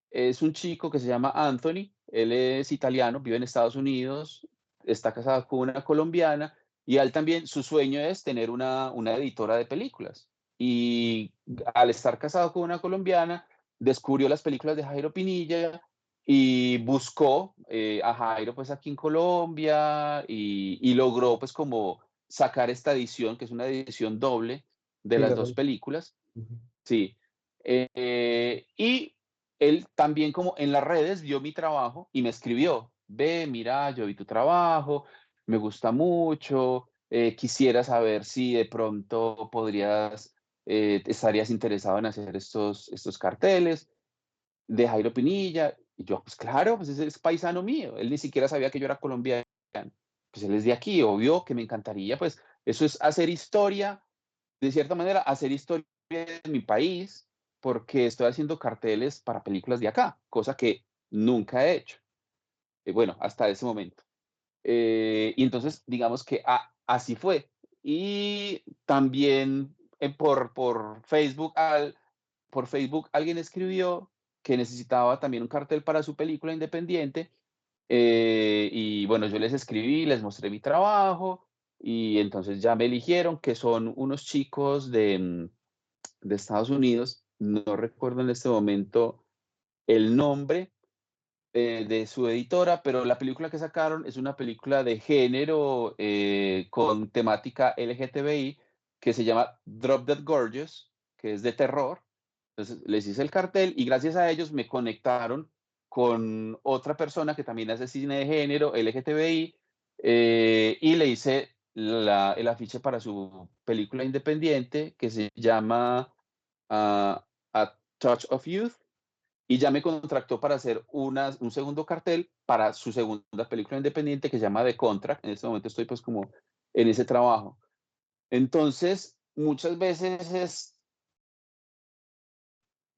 Es un chico que se llama Anthony, él es italiano, vive en Estados Unidos, está casado con una colombiana y a él también su sueño es tener una editora de películas. Y al estar casado con una colombiana, descubrió las películas de Jairo Pinilla y buscó a Jairo pues aquí en Colombia y logró pues como sacar esta edición, que es una edición doble de Sí, las la dos verdad. películas. Ujú. Sí, y él también como en las redes vio mi trabajo y me escribió: "Ve, mira, yo vi tu trabajo, me gusta mucho, quisiera saber si de pronto estarías interesado en hacer estos carteles de Jairo Pinilla". Y yo: "Pues claro, pues ese es paisano mío". Él ni siquiera sabía que yo era colombiano. Pues él es de aquí, obvio que me encantaría, pues eso es hacer historia, de cierta manera, hacer historia en mi país, porque estoy haciendo carteles para películas de acá, cosa que nunca he hecho, bueno, hasta ese momento. Y entonces, digamos que así fue. Y también por Facebook alguien escribió que necesitaba también un cartel para su película independiente. Y bueno, yo les escribí, les mostré mi trabajo y entonces ya me eligieron, que son unos chicos de Estados Unidos. No recuerdo en este momento el nombre de su editora, pero la película que sacaron es una película de género con temática LGTBI que se llama Drop Dead Gorgeous, que es de terror. Entonces les hice el cartel y gracias a ellos me conectaron con otra persona que también hace cine de género LGTBI, y le hice el afiche para su película independiente que se llama A Touch of Youth, y ya me contrató para hacer un segundo cartel para su segunda película independiente que se llama The Contract. En este momento estoy pues como en ese trabajo. Entonces, muchas veces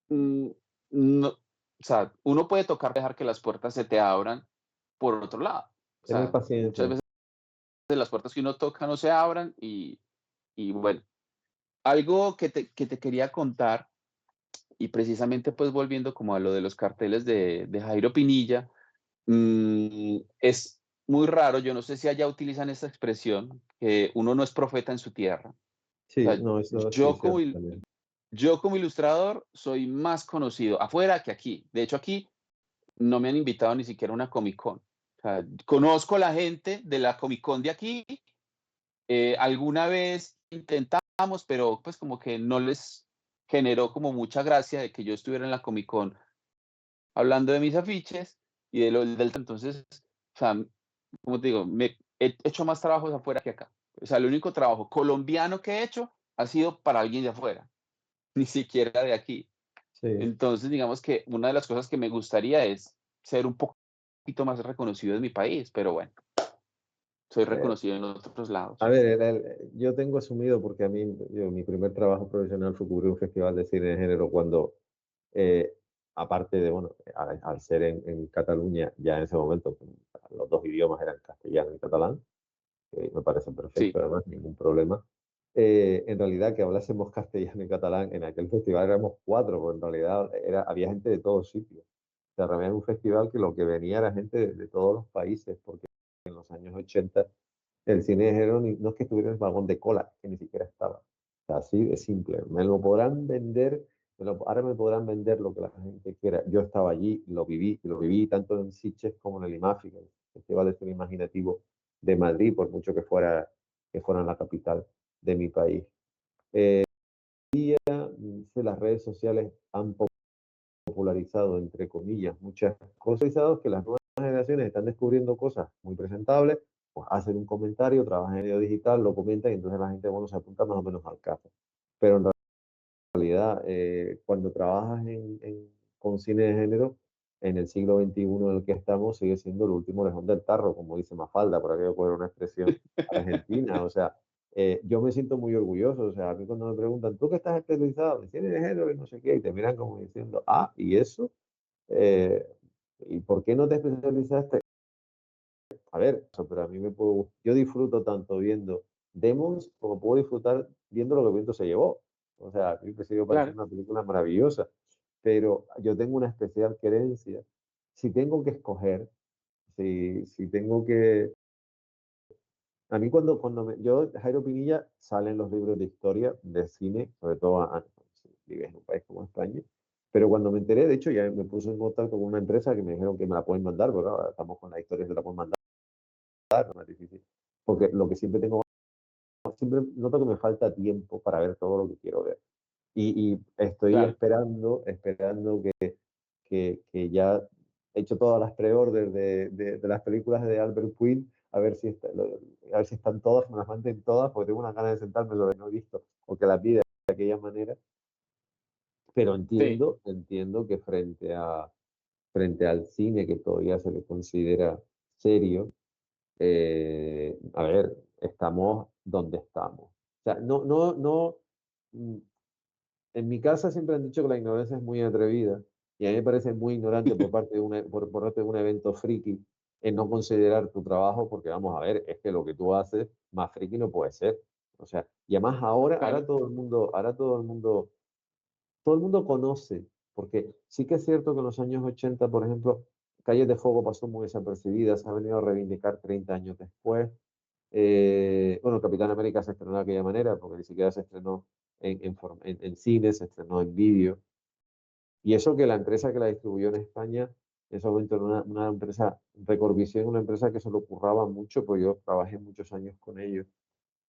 mm, no, o sea, uno puede tocar, dejar que las puertas se te abran por otro lado. O Tener sea, muchas paciencia. veces las puertas que uno toca no se abran y bueno, algo que te quería contar, y precisamente pues volviendo como a lo de los carteles de Jairo Pinilla, es muy raro, yo no sé si allá utilizan esta expresión, que uno no es profeta en su tierra. O Sí, sea, no, eso sí yo es como, cierto también. yo como ilustrador soy más conocido afuera que aquí. De hecho, aquí no me han invitado ni siquiera a una Comic Con. O sea, conozco a la gente de la Comic Con de aquí. Alguna vez intentamos, pero pues como que no les generó como mucha gracia de que yo estuviera en la Comic Con hablando de mis afiches y de lo del entonces, o sea, como te digo, me he hecho más trabajos afuera que acá. O sea, el único trabajo colombiano que he hecho ha sido para alguien de afuera, ni siquiera de aquí. Sí. Entonces, digamos que una de las cosas que me gustaría es ser un poquito más reconocido en mi país, pero bueno, soy Eh, reconocido en otros a lados. ver, yo tengo asumido, porque a mí, mi primer trabajo profesional fue cubrir un festival de cine de género cuando, eh, aparte de, bueno, al ser en Cataluña, ya en ese momento los dos idiomas eran castellano y catalán, que me parece perfecto, Sí, además, ningún problema. En realidad, que hablásemos castellano y catalán en aquel festival éramos cuatro, porque en realidad había gente de todos sitios. O sea, realmente era un festival que lo que venía era gente de todos los países, porque en los años 80 el cine de género no es que estuviera en el vagón de cola, que ni siquiera estaba. O sea, así de simple. Me lo podrán vender, ahora me podrán vender lo que la gente quiera. Yo estaba allí, y lo viví tanto en Sitges como en el IMAFI, el Festival de Cine Imaginativo de Madrid, por mucho que fueran la capital de mi país. Las redes sociales han popularizado, entre comillas, muchas cosas que las nuevas generaciones están descubriendo cosas muy presentables, pues hacen un comentario, trabajan en medio digital, lo comentan y entonces la gente, bueno, se apunta más o menos al caso. Pero en realidad, cuando trabajas con cine de género, en el siglo XXI en el que estamos, sigue siendo el último lejón del tarro, como dice Mafalda, por aquello poner una expresión argentina. O sea, yo me siento muy orgulloso. O sea, a mí cuando me preguntan, ¿tú qué estás especializado en cine de género y no sé qué? Y te miran como diciendo, ah, ¿y eso? Eh, ¿Y por qué no te especializaste? A ver, pero a mí yo disfruto tanto viendo Demons como puedo disfrutar viendo lo que viento se llevó. O sea, a mí me sigue claro, pareciendo una película maravillosa, pero yo tengo una especial querencia. Si tengo que escoger, si tengo que... A mí Jairo Pinilla sale en los libros de historia de cine, sobre todo si vives en un país como España, pero cuando me enteré, de hecho, ya me puse en contacto con una empresa que me dijeron que me la pueden mandar, pero ahora estamos con la historia, se la pueden mandar, no es más difícil. Porque lo que siempre noto que me falta tiempo para ver todo lo que quiero ver. Y estoy claro. esperando que ya he hecho todas las pre-orders de las películas de Albert Quinn, a ver si están todas, me las manden todas, porque tengo unas ganas de sentarme sobre no he visto, o que las vi de aquella manera, pero Sí, entiendo que frente al cine que todavía se le considera serio, a ver, estamos donde estamos. O sea, mm, en mi casa siempre han dicho que la ignorancia es muy atrevida y a mí me parece muy ignorante por parte de un evento friki en no considerar tu trabajo porque vamos a ver, es que lo que tú haces más friki no puede ser. O sea, y además claro, todo el mundo conoce, porque sí que es cierto que en los años 80, por ejemplo, Calles de Fuego pasó muy desapercibida, se ha venido a reivindicar 30 años después. Bueno, Capitán América se estrenó de aquella manera, porque ni siquiera se estrenó en cine, se estrenó en vídeo. Y eso que la empresa que la distribuyó en España, en ese momento era una empresa, Recordvisión, una empresa que se lo curraba mucho, pues yo trabajé muchos años con ellos.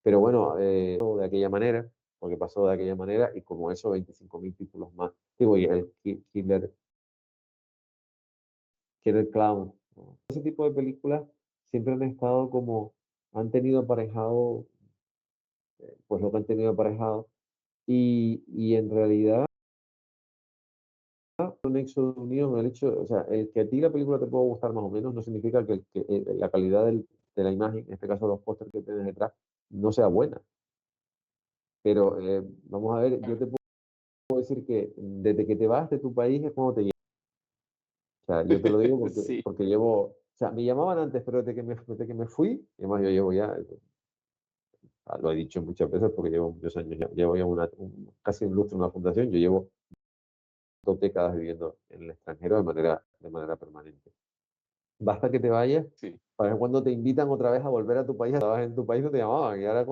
Pero bueno, de aquella manera, porque pasó de aquella manera, y como eso, 25.000 títulos más. Digo, y el Killer Clown, ¿no? Ese tipo de películas siempre han estado como, han tenido aparejado, pues lo que han tenido aparejado, y en realidad un nexo de unión, el hecho, o sea, el que a ti la película te pueda gustar más o menos no significa que la calidad de la imagen, en este caso los pósters que tienes detrás, no sea buena. Pero vamos a ver, yo te puedo decir que desde que te vas de tu país es cuando te llaman. O sea, yo te lo digo Sí, porque llevo, o sea, me llamaban antes, pero desde que me fui, y además yo llevo ya, lo he dicho muchas veces porque llevo muchos años, ya, llevo ya casi un lustro en la fundación, yo llevo 2 décadas viviendo en el extranjero de manera permanente. Basta que te vayas sí, para que cuando te invitan otra vez a volver a tu país, estabas en tu país, no te llamaban. Y ahora,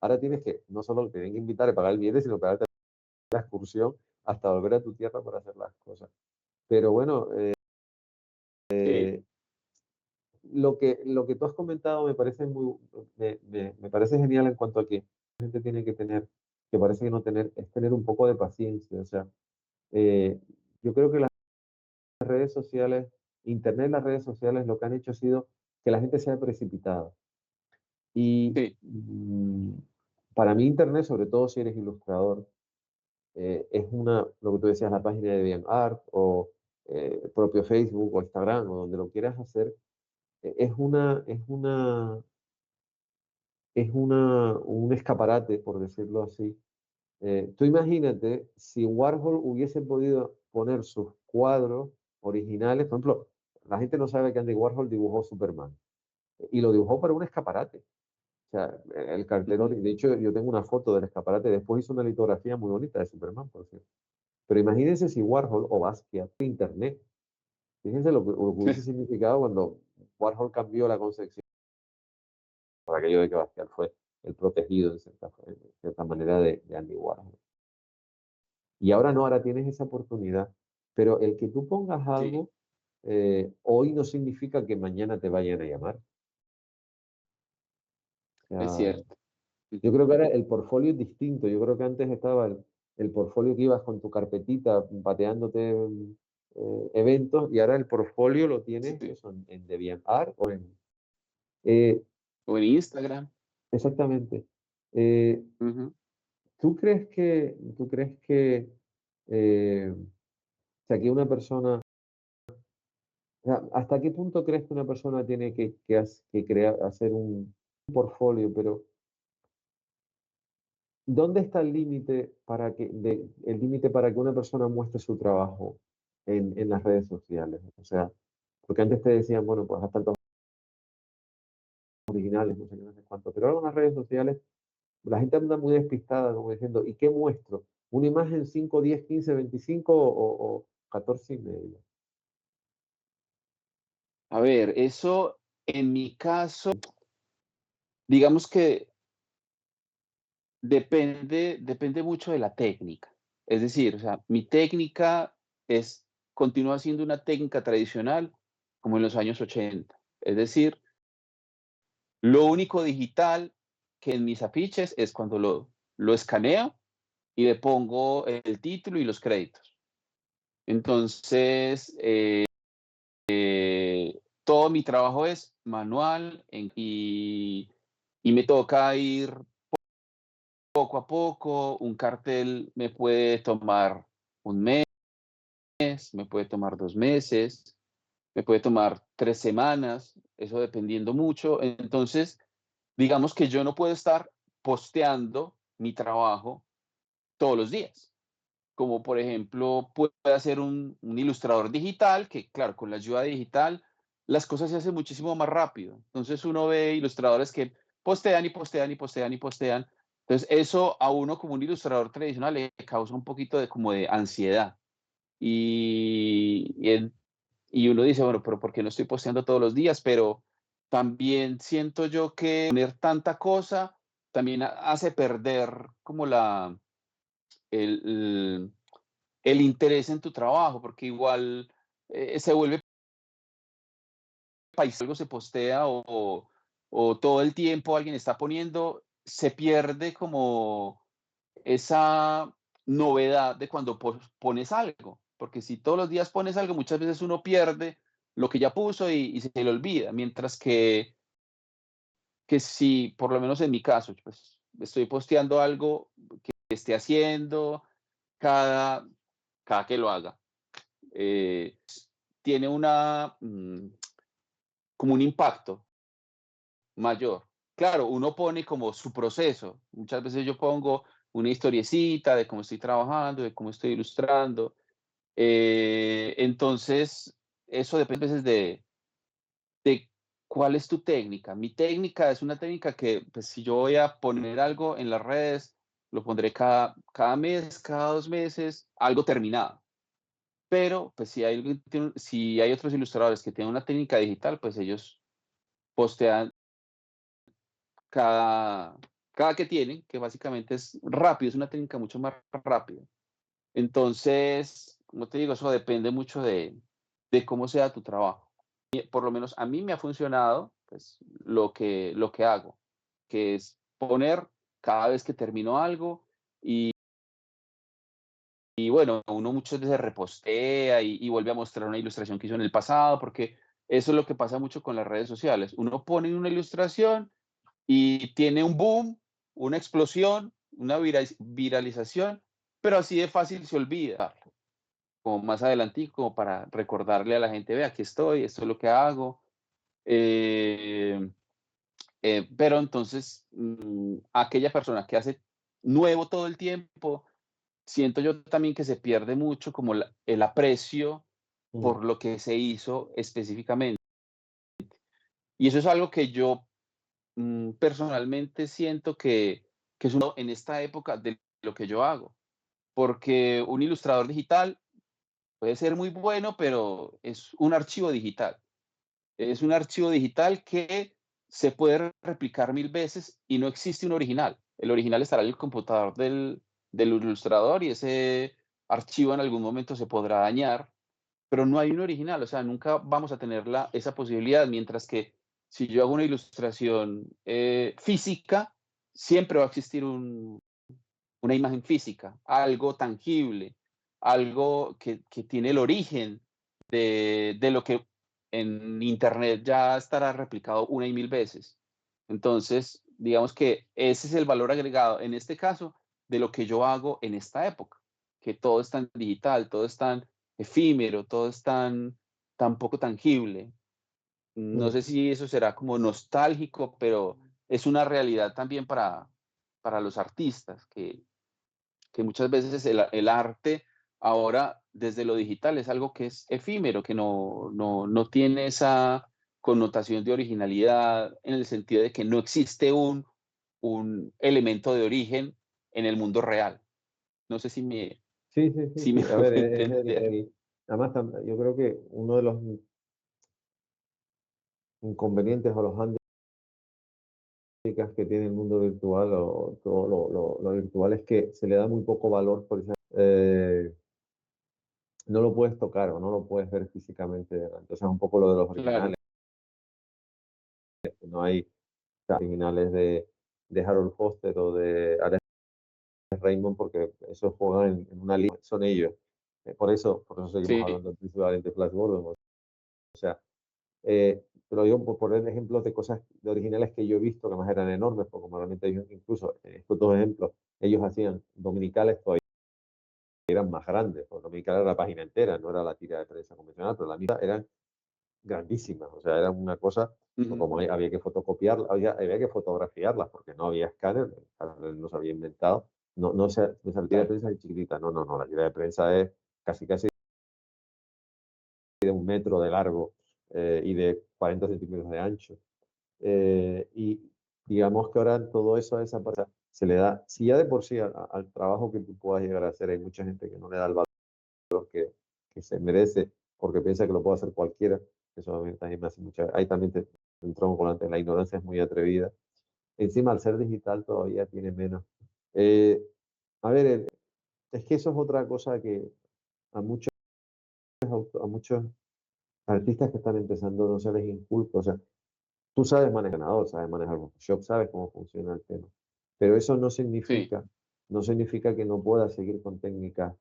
ahora tienes que, no solo te tienen que invitar y pagar el billete, sino pagarte la excursión hasta volver a tu tierra para hacer las cosas. Pero bueno, sí, lo que tú has comentado me parece genial en cuanto a que la gente tiene que tener, que parece que no tener, es tener un poco de paciencia. O sea, eh, yo creo que las redes sociales, Internet, las redes sociales, lo que han hecho ha sido que la gente sea precipitada. Y sí, para mí Internet, sobre todo si eres ilustrador, es lo que tú decías, la página de DeviantArt o propio Facebook o Instagram o donde lo quieras hacer, un escaparate, por decirlo así. Tú imagínate si Warhol hubiese podido poner sus cuadros originales, por ejemplo, la gente no sabe que Andy Warhol dibujó Superman y lo dibujó para un escaparate. O sea, el cartel, ujú, de hecho yo tengo una foto del escaparate, después hizo una litografía muy bonita de Superman, por cierto. Pero imagínense si Warhol o Basquiat, Internet, fíjense lo que hubiese significado cuando Warhol cambió la concepción por aquello de que Basquiat fue el protegido en cierta manera de Andy Warhol. Y ahora no, ahora tienes esa oportunidad. Pero el que tú pongas sí, algo hoy no significa que mañana te vayan a llamar. O es sea, cierto. yo creo que ahora el portfolio es distinto. Yo creo que antes estaba el portfolio que ibas con tu carpetita pateándote eventos y ahora el portfolio lo tienes Sí. eso, en DeviantArt o en... eh, O en Instagram. exactamente. Eh, Ujú. ¿tú crees que o sea, que una persona, o sea, hasta qué punto crees que una persona tiene que crear, hacer un portfolio, pero ¿dónde está el límite para que una persona muestre su trabajo en las redes sociales? O sea, porque antes te decían, bueno, pues haz tantos originales, no sé qué, no sé cuánto, pero ahora en las redes sociales la gente anda muy despistada, como diciendo, ¿y qué muestro? ¿Una imagen 5, 10, 15, 25 o 14 y medio? A ver, eso en mi caso, digamos que depende mucho de la técnica. Es decir, o sea, mi técnica continúa siendo una técnica tradicional como en los años 80. Es decir, lo único digital que en mis afiches es cuando lo escaneo y le pongo el título y los créditos. Entonces, todo mi trabajo es manual y me toca ir poco a poco. Un cartel me puede tomar un mes, me puede tomar 2 meses, me puede tomar 3 semanas, eso dependiendo mucho. Entonces, digamos que yo no puedo estar posteando mi trabajo todos los días. Como por ejemplo puede hacer un ilustrador digital, que claro, con la ayuda digital las cosas se hacen muchísimo más rápido. Entonces uno ve ilustradores que postean y postean y postean y postean. Entonces eso a uno como un ilustrador tradicional le causa un poquito de como de ansiedad. Y, y, en- y uno dice, bueno, pero ¿por qué no estoy posteando todos los días? Pero también siento yo que poner tanta cosa también hace perder como el, el interés en tu trabajo, porque igual se vuelve país, algo se postea o todo el tiempo alguien está poniendo, se pierde como esa novedad de cuando pones algo, porque si todos los días pones algo, muchas veces uno pierde lo que ya puso y se le olvida, mientras que si, por lo menos en mi caso, pues estoy posteando algo que esté haciendo cada, cada que lo haga. eh, Tiene como un impacto mayor. Claro, uno pone como su proceso. Muchas veces yo pongo una historiecita de cómo estoy trabajando, de cómo estoy ilustrando. Entonces, eso depende a veces de cuál es tu técnica. Mi técnica es una técnica que, pues, si yo voy a poner algo en las redes, lo pondré cada mes, cada 2 meses, algo terminado. Pero, pues, si hay otros ilustradores que tienen una técnica digital, pues ellos postean cada, cada que tienen, que básicamente es rápido, es una técnica mucho más rápida. Entonces, como te digo, eso depende mucho de cómo sea tu trabajo. Por lo menos a mí me ha funcionado, pues, lo que hago, que es poner cada vez que termino algo y bueno, uno muchas veces repostea y vuelve a mostrar una ilustración que hizo en el pasado, porque eso es lo que pasa mucho con las redes sociales. Uno pone una ilustración y tiene un boom, una explosión, una viralización, pero así de fácil se olvida. Como más adelantico, como para recordarle a la gente, ve, aquí estoy, esto es lo que hago. Eh, pero entonces, aquella persona que hace nuevo todo el tiempo, siento yo también que se pierde mucho como el aprecio Mm, por lo que se hizo específicamente. Y eso es algo que yo personalmente siento que es uno en esta época de lo que yo hago, porque un ilustrador digital puede ser muy bueno, pero es un archivo digital. Es un archivo digital que se puede replicar 1000 veces y no existe un original. El original estará en el computador del ilustrador y ese archivo en algún momento se podrá dañar, pero no hay un original, o sea, nunca vamos a tener esa posibilidad, mientras que si yo hago una ilustración física, siempre va a existir una imagen física, algo tangible, algo que tiene el origen de lo que en Internet ya estará replicado una y 1000 veces. Entonces, digamos que ese es el valor agregado, en este caso, de lo que yo hago en esta época, que todo es tan digital, todo es tan efímero, todo es tan poco tangible. No mm. sé si eso será como nostálgico, pero es una realidad también para los artistas, que muchas veces el arte ahora desde lo digital es algo que es efímero, que no tiene esa connotación de originalidad en el sentido de que no existe un elemento de origen en el mundo real. No sé si me, Sí, sí, sí, si me sí. A hago ver, es entender. además yo creo que uno de los inconvenientes o los hándicaps que tiene el mundo virtual o todo lo virtual es que se le da muy poco valor, por ejemplo, no lo puedes tocar o no lo puedes ver físicamente delante. O sea, es un poco lo de los originales. Claro. No hay originales de Harold Foster o de Alex Raymond porque esos juegan en una liga, son ellos. Por eso seguimos Sí. hablando principalmente de Flash Gordon. O sea, te lo digo por poner ejemplos de cosas de originales que yo he visto que más eran enormes, porque normalmente ellos, incluso en estos dos ejemplos, ellos hacían dominicales todavía eran más grandes, porque dominical era la página entera, no era la tira de prensa convencional, pero la misma eran grandísimas, o sea, era una cosa, pues Ujú. como había que fotocopiarlas, había que fotografiarlas, porque no había escáner, el escáner no se había inventado, no, la tira de Claro. prensa es chiquitita, no, la tira de prensa es casi de 1 metro de largo y de 40 centímetros de ancho. Y digamos que ahora todo eso a esa persona se le da, si ya de por sí al trabajo que tú puedas llegar a hacer, hay mucha gente que no le da el valor que se merece porque piensa que lo puede hacer cualquiera, eso también me hace ahí también te entramos con la ignorancia es muy atrevida. Encima al ser digital todavía tiene menos. Eh, a ver, es que eso es otra cosa que a muchos artistas que están empezando no se les inculca, o sea, tú sabes manejar Photoshop, sabes cómo funciona el tema, pero eso Sí. no significa que no puedas seguir con técnicas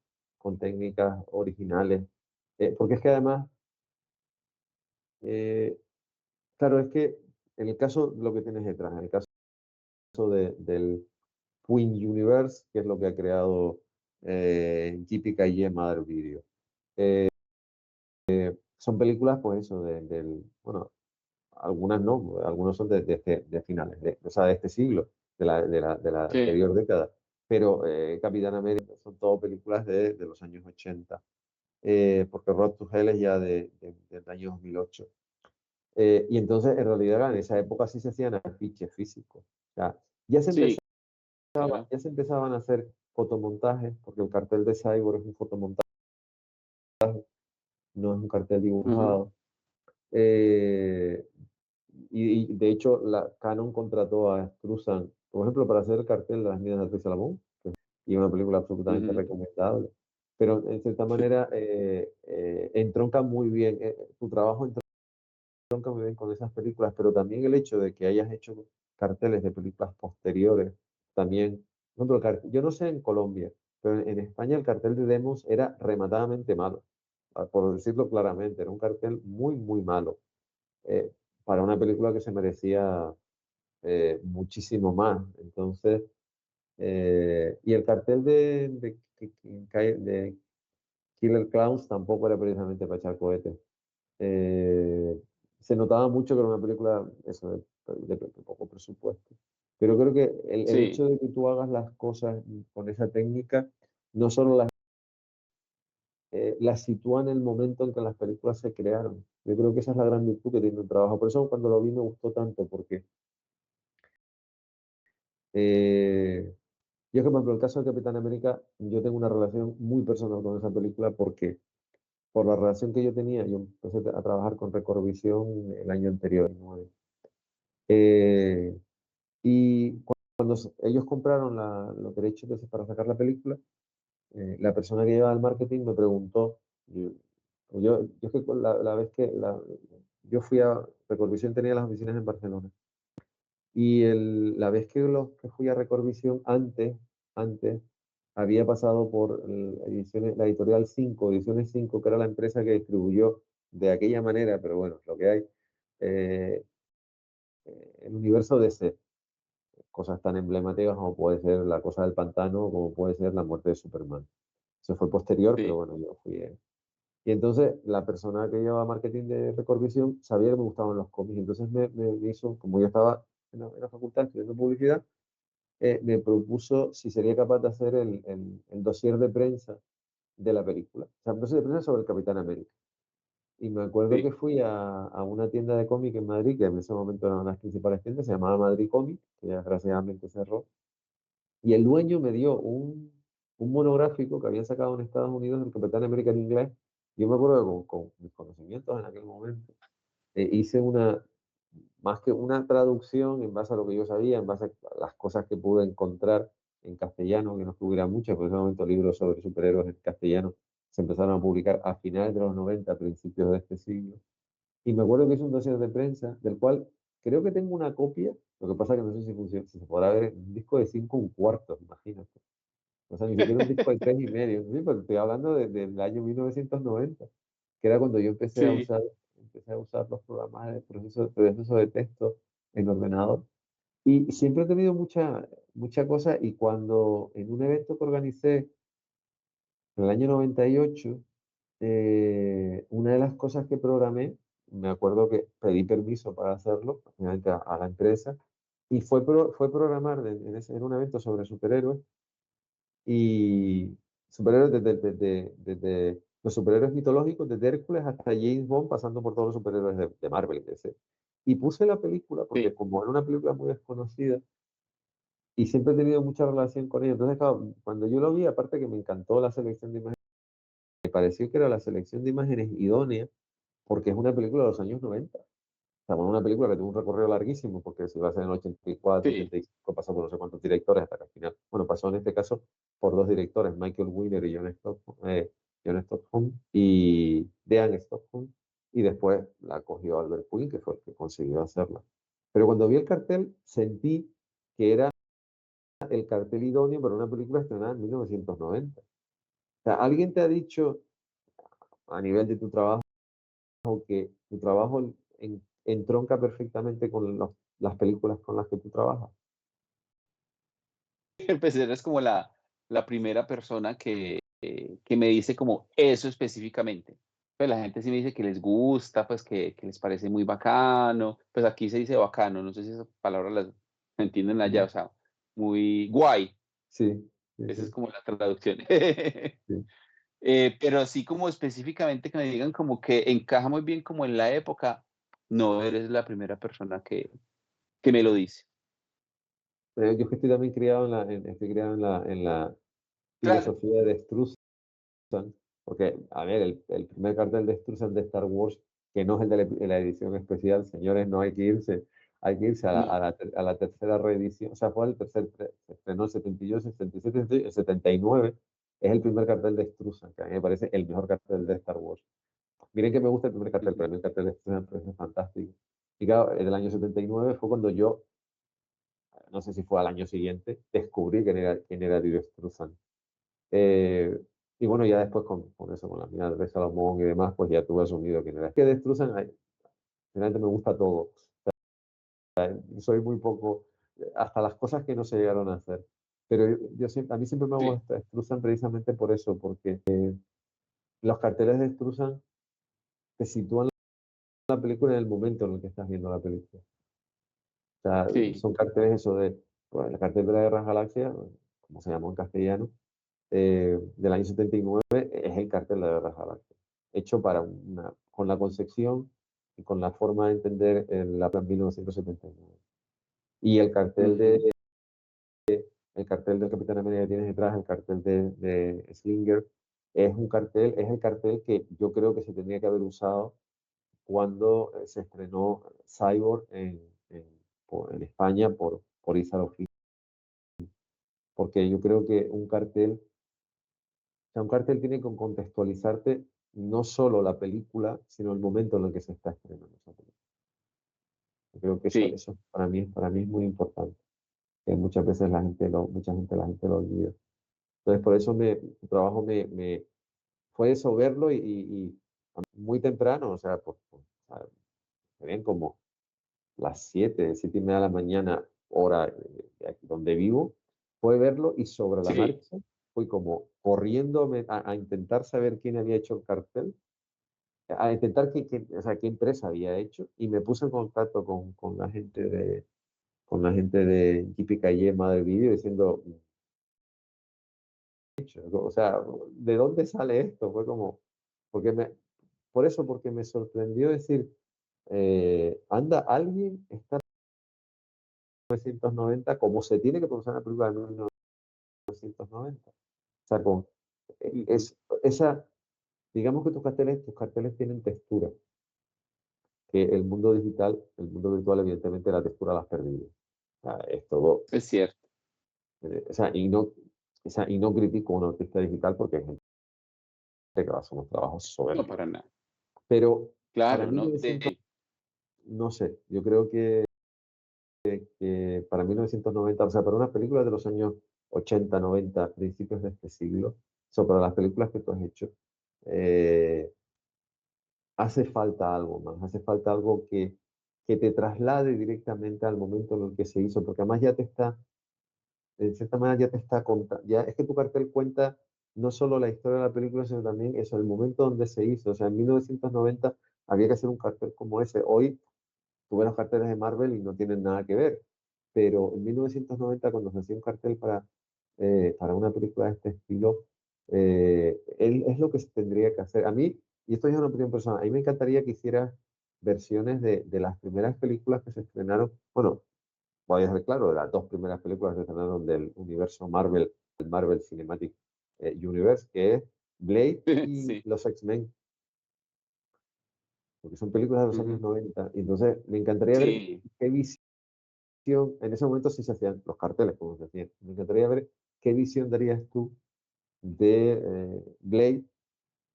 originales, porque es que además, eh, claro, es que en el caso, lo que tienes detrás, en el caso del Twin Universe, que es lo que ha creado JPKG Mother Video, son películas, pues eso, bueno, algunas no, algunos son de finales, o sea, de este siglo, de la Sí. anterior década. pero Capitán América son todo películas de los años 80, porque Road to Hell es ya del año 2008. Y entonces, en realidad, en esa época sí se hacían afiches físicos. O sea, ya se Sí, empezaba, claro. ya se empezaban a hacer fotomontajes, porque el cartel de Cyborg es un fotomontaje, no es un cartel Ujú, dibujado. Eh, y de hecho, la Canon contrató a Struzan, por ejemplo, para hacer el cartel de las minas de Atriz Salamón, y es una película absolutamente ujú. recomendable. Pero en cierta manera entronca muy bien, tu trabajo entronca muy bien con esas películas, pero también el hecho de que hayas hecho carteles de películas posteriores, también, por ejemplo, yo no sé en Colombia, pero en España el cartel de Demos era rematadamente malo, por decirlo claramente, era un cartel muy, muy malo, eh, para una película que se merecía muchísimo más. Entonces, y el cartel de Killer Clowns tampoco era precisamente para echar cohetes. Se notaba mucho que era una película eso, de poco presupuesto. Pero creo que el Sí, hecho de que tú hagas las cosas con esa técnica, no solo las sitúa en el momento en que las películas se crearon. Yo creo que esa es la gran virtud que tiene el trabajo. Por eso cuando lo vi me gustó tanto, porque eh, yo, que, por ejemplo, el caso de Capitán América, yo tengo una relación muy personal con esa película porque por la relación que yo tenía, yo empecé a trabajar con Recorvisión el año anterior, 2009. Y cuando ellos compraron los derechos para sacar la película, la persona que llevaba el marketing me preguntó, yo es que la vez que yo fui a Recorvisión tenía las oficinas en Barcelona, y la vez que fui a Recorvisión antes había pasado por la editorial 5 Ediciones 5, que era la empresa que distribuyó de aquella manera, pero bueno, es lo que hay, eh, el universo DC, cosas tan emblemáticas como puede ser La Cosa del Pantano, como puede ser La Muerte de Superman. Eso fue posterior, pero sí, bueno, yo fui. Y entonces la persona que llevaba marketing de Recorvisión sabía que me gustaban los cómics, entonces me hizo, como yo estaba en la facultad estudiando publicidad, me propuso si sería capaz de hacer el dossier de prensa de la película, o sea, un dossier de prensa sobre el Capitán América. Y me acuerdo que sí, fui a una tienda de cómic en Madrid, que en ese momento era una de las principales tiendas, se llamaba Madrid Cómic, que ya desgraciadamente cerró, y el dueño me dio un monográfico que habían sacado en Estados Unidos del Capitán América en inglés. Yo me acuerdo que con mis conocimientos en aquel momento, hice más que una traducción en base a lo que yo sabía, en base a las cosas que pude encontrar en castellano, que no estuviera muchas, porque en ese momento libros sobre superhéroes en castellano se empezaron a publicar a finales de los 90, a principios de este siglo. Y me acuerdo que hice un dossier de prensa, del cual creo que tengo una copia, lo que pasa que no sé si, funciona, si se podrá ver, un disco de 5 1/4, imagínate. O sea, ni siquiera un disco de 3 y medio, ¿sí? Porque estoy hablando del año 1990, que era cuando yo sí. empecé a usar los programas de proceso de texto en ordenador. Y siempre he tenido mucha cosa, y cuando en un evento que organicé en el año 98, una de las cosas que programé, me acuerdo que pedí permiso para hacerlo, obviamente a la empresa, y fue programar en un evento sobre superhéroes, y superhéroes desde los superhéroes mitológicos, desde Hércules hasta James Bond, pasando por todos los superhéroes de Marvel y DC. Y puse la película porque Sí, como era una película muy desconocida y siempre he tenido mucha relación con ella, entonces claro, cuando yo lo vi, aparte que me encantó la selección de imágenes, me pareció que era la selección de imágenes idónea porque es una película de los años 90. Sea, bueno, una película que tuvo un recorrido larguísimo, porque se iba a hacer en el 84, sí, 85, pasó por no sé cuántos directores hasta que al final, bueno, pasó en este caso por dos directores, Michael Winner y John Stockton y Dean Stockton, y después la cogió Albert Quinn, que fue el que consiguió hacerla. Pero cuando vi el cartel, sentí que era el cartel idóneo para una película estrenada en 1990. O sea, ¿alguien te ha dicho a nivel de tu trabajo que tu trabajo entronca perfectamente con las películas con las que tú trabajas? pues eres como la primera persona que me dice como eso específicamente. Pues la gente sí me dice que les gusta, pues que les parece muy bacano. Pues aquí se dice bacano, no sé si esa palabra la entienden allá, Ujú. o sea, muy guay. Sí, sí, Esa es sí, como la traducción. sí. Pero así como específicamente que me digan como que encaja muy bien como en la época, no eres la primera persona que me lo dice. Yo es que estoy también criado estoy criado en la Claro, filosofía de Strauss. Porque, a ver, el primer cartel de Struzan de Star Wars, que no es el de la edición especial, señores, no hay que irse a la, no, a la tercera reedición, o sea, fue el tercer, se estrenó el 72, 77, el 79, es el primer cartel de Struzan, que a mí me parece el mejor cartel de Star Wars. Miren que me gusta el primer cartel, ujú, pero a mí el cartel de Struzan me parece fantástico. Y claro, en el año 79 fue cuando yo, no sé si fue al año siguiente, descubrí quién era Dio Struzan. Eh, y bueno, ya después con eso, con la mina de Salomón y demás, pues ya tuve asumido quién era. Es que destruzan, realmente me gusta todo. Soy muy poco, hasta las cosas que no se llegaron a hacer. Pero yo siempre, a mí siempre me sí, gusta Struzan precisamente por eso, porque los carteles de Struzan te sitúan la película en el momento en el que estás viendo la película. O sea, sí, son carteles eso de, pues, el cartel de la Guerra de las Galaxias, como se llamó en castellano, del año 79 es el cartel de la Guerra de las Galaxias, hecho con la concepción y con la forma de entender la plan 1979. Y ujú, el cartel del Capitán América que tienes detrás, el cartel de Slinger, es el cartel que yo creo que se tendría que haber usado cuando se estrenó Cyborg en España por Ízaro Gil, porque yo creo que un cartel tiene que contextualizarte no solo la película, sino el momento en el que se está estrenando esa película. Yo creo que sí, eso para mí es muy importante, que muchas veces la gente lo olvida. Entonces, por eso mi trabajo fue eso, verlo y muy temprano, o sea, o sea, serían como las 7:30 de la mañana, hora de aquí donde vivo, fue verlo y sobre la sí, marcha fui como corriendo a intentar saber quién había hecho el cartel, a intentar o sea, qué empresa había hecho y me puse en contacto con la gente de JPKY Madre Video diciendo, o sea, ¿de dónde sale esto? Fue como, porque por eso, porque me sorprendió decir, anda, alguien está en 1990 como se tiene que producir una película de 1990. O sea, ujú, es, esa, digamos que tus carteles tienen textura, que el mundo virtual, evidentemente la textura la has perdido. O sea, es todo, es cierto, o sea, y no critico a un artista digital porque hay gente que va a hacer unos trabajos no soberbios. para nada. Pero para Claro, no, 1900, no sé, yo creo que para 1990, o sea, para unas películas de los años 80, 90, principios de este siglo, o sea, para las películas que tú has hecho, eh, hace falta algo más, hace falta algo que te traslade directamente al momento en el que se hizo, porque además ya te está, en cierta manera ya te está contando, ya es que tu cartel cuenta no solo la historia de la película, sino también eso, el momento donde se hizo. O sea, en 1990 había que hacer un cartel como ese. Hoy tú ves los carteles de Marvel y no tienen nada que ver, pero en 1990 cuando se hacía un cartel para una película de este estilo, es lo que se tendría que hacer. A mí, y esto es una opinión personal, a mí me encantaría que hicieras versiones de las primeras películas que se estrenaron, bueno, voy a dejar claro, de las dos primeras películas que se estrenaron del universo Marvel, el Marvel Cinematic Universe, que es Blade y sí, los X-Men, porque son películas de los años ujú, 90. Y entonces me encantaría ver sí, qué visión, en ese momento sí se hacían los carteles, como se hacían. Me encantaría ver qué visión darías tú de Blade,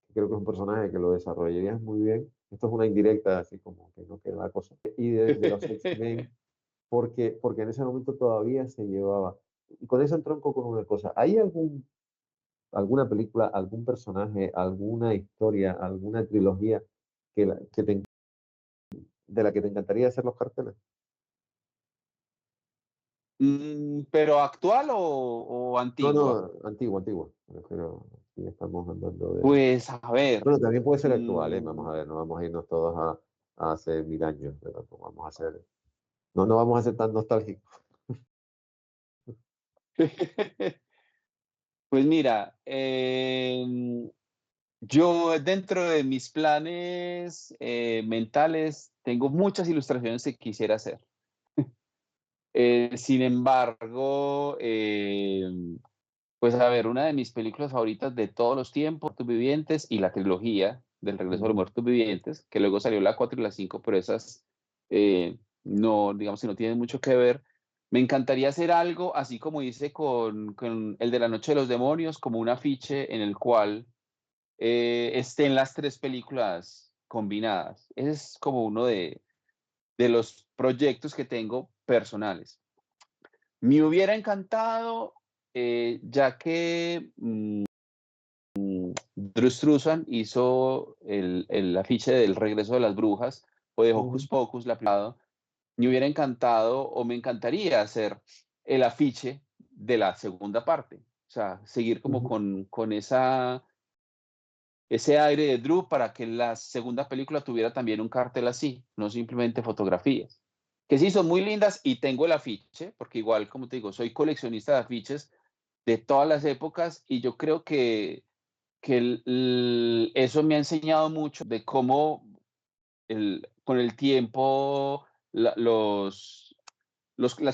que creo que es un personaje que lo desarrollarías muy bien. Esto es una indirecta, así como que no queda la cosa. Y de los X-Men, porque en ese momento todavía se llevaba. Y con eso entronco con una cosa. ¿Hay alguna película, algún personaje, alguna historia, alguna trilogía de la que te encantaría hacer los carteles? ¿pero actual o No, antigua? no, antiguo, antiguo. Me refiero, aquí estamos hablando de. Pues, a ver, Bueno, también puede ser actual, ¿eh? Vamos mm, a ver, no vamos a irnos todos a hace 1000 años, pero tampoco vamos a hacer, no vamos a ser tan nostálgicos. Pues mira, yo dentro de mis planes, mentales, tengo muchas ilustraciones que quisiera hacer. Sin embargo, pues a ver, una de mis películas favoritas de todos los tiempos, Muertos Vivientes y la trilogía del Regreso de los Ujú, Muertos Vivientes, que luego salió la 4 y la 5, pero esas no, digamos que no tienen mucho que ver. Me encantaría hacer algo así como hice con el de la Noche de los Demonios, como un afiche en el cual estén las tres películas combinadas. Ese es como uno de los proyectos que tengo personales. Me hubiera encantado, ya que Drew Struzan hizo el afiche del Regreso de las Brujas o de ujú, Hocus Pocus, la película, me hubiera encantado o me encantaría hacer el afiche de la segunda parte. O sea, seguir como ujú, con ese aire de Drew para que la segunda película tuviera también un cartel así, no simplemente fotografías. Que sí, son muy lindas y tengo el afiche, porque igual, como te digo, soy coleccionista de afiches de todas las épocas y yo creo que eso me ha enseñado mucho de cómo con el tiempo las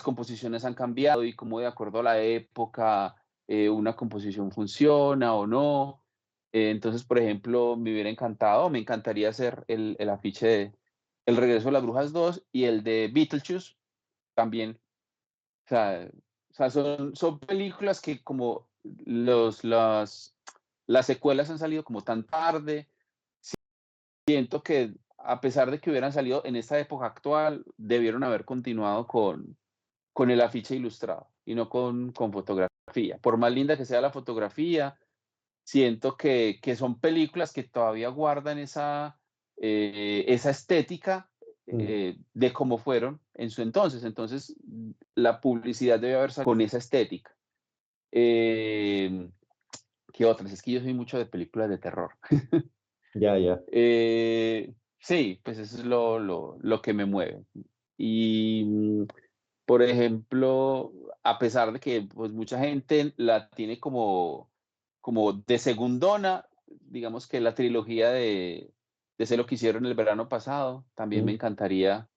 composiciones han cambiado y cómo de acuerdo a la época una composición funciona o no. Entonces, por ejemplo, me hubiera encantado, me encantaría hacer el afiche de El Regreso de las Brujas 2 y el de Beetlejuice también. O sea, son películas que como las secuelas han salido como tan tarde, siento que a pesar de que hubieran salido en esta época actual, debieron haber continuado con el afiche ilustrado y no con fotografía. Por más linda que sea la fotografía, siento que son películas que todavía guardan esa estética mm. de cómo fueron en su entonces. Entonces, la publicidad debe haber salido con esa estética. Em, ¿Qué otras? Es que yo soy mucho de películas de terror. Ya, ya. Sí, pues eso es lo que me mueve. Y, por ejemplo, a pesar de que, pues, mucha gente la tiene como de segundona, digamos que la trilogía de Sé lo que hicieron el verano pasado, también me Mm, encantaría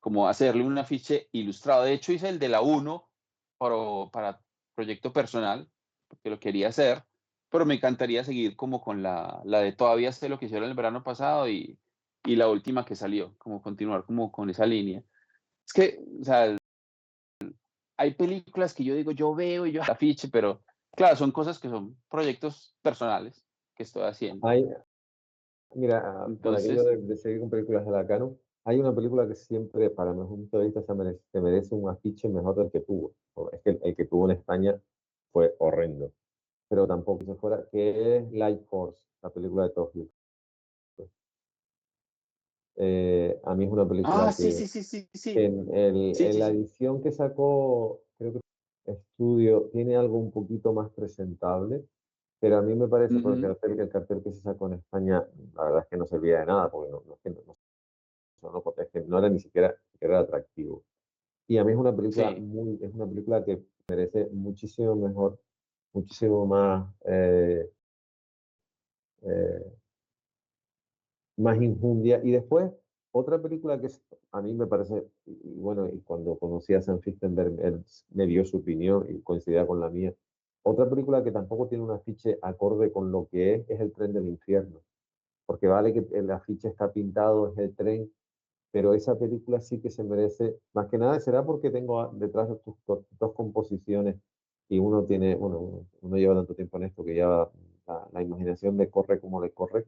como hacerle un afiche ilustrado. De hecho, hice el de la uno para proyecto personal, porque lo quería hacer, pero me encantaría seguir como con la de Todavía sé lo que hicieron el verano pasado y la última que salió, como continuar como con esa línea. Es que, o sea, hay películas que yo digo, yo veo y yo afiche, pero claro, son cosas que son proyectos personales que estoy haciendo. Hay, mira, con aquello Entonces, de seguir con películas de Lacano, hay una película que siempre, para mi punto de vista, se merece un afiche mejor del que tuvo. Es que el que tuvo en España fue horrendo, pero tampoco se fuera, que es Light Force, la película de Tokio. A mí es una película sí, que sí, sí, sí, sí, sí, en sí, la sí. edición que sacó, creo que Estudio, tiene algo un poquito más presentable, pero a mí me parece, porque Ujú, el cartel que se sacó en España, la verdad es que no servía de nada, porque es que es que no era ni siquiera atractivo. Y a mí sí, es una película que merece muchísimo mejor, muchísimo más, eh, más injundia. Y después, otra película a mí me parece, y bueno, y cuando conocí a Sam Fichtenberg, él me dio su opinión y coincidía con la mía. Otra película que tampoco tiene un afiche acorde con lo que es El tren del infierno, porque vale que el afiche está pintado, es el tren, pero esa película sí que se merece, más que nada será porque tengo detrás de tus dos composiciones y uno tiene, bueno, uno lleva tanto tiempo en esto que ya la imaginación le corre como le corre,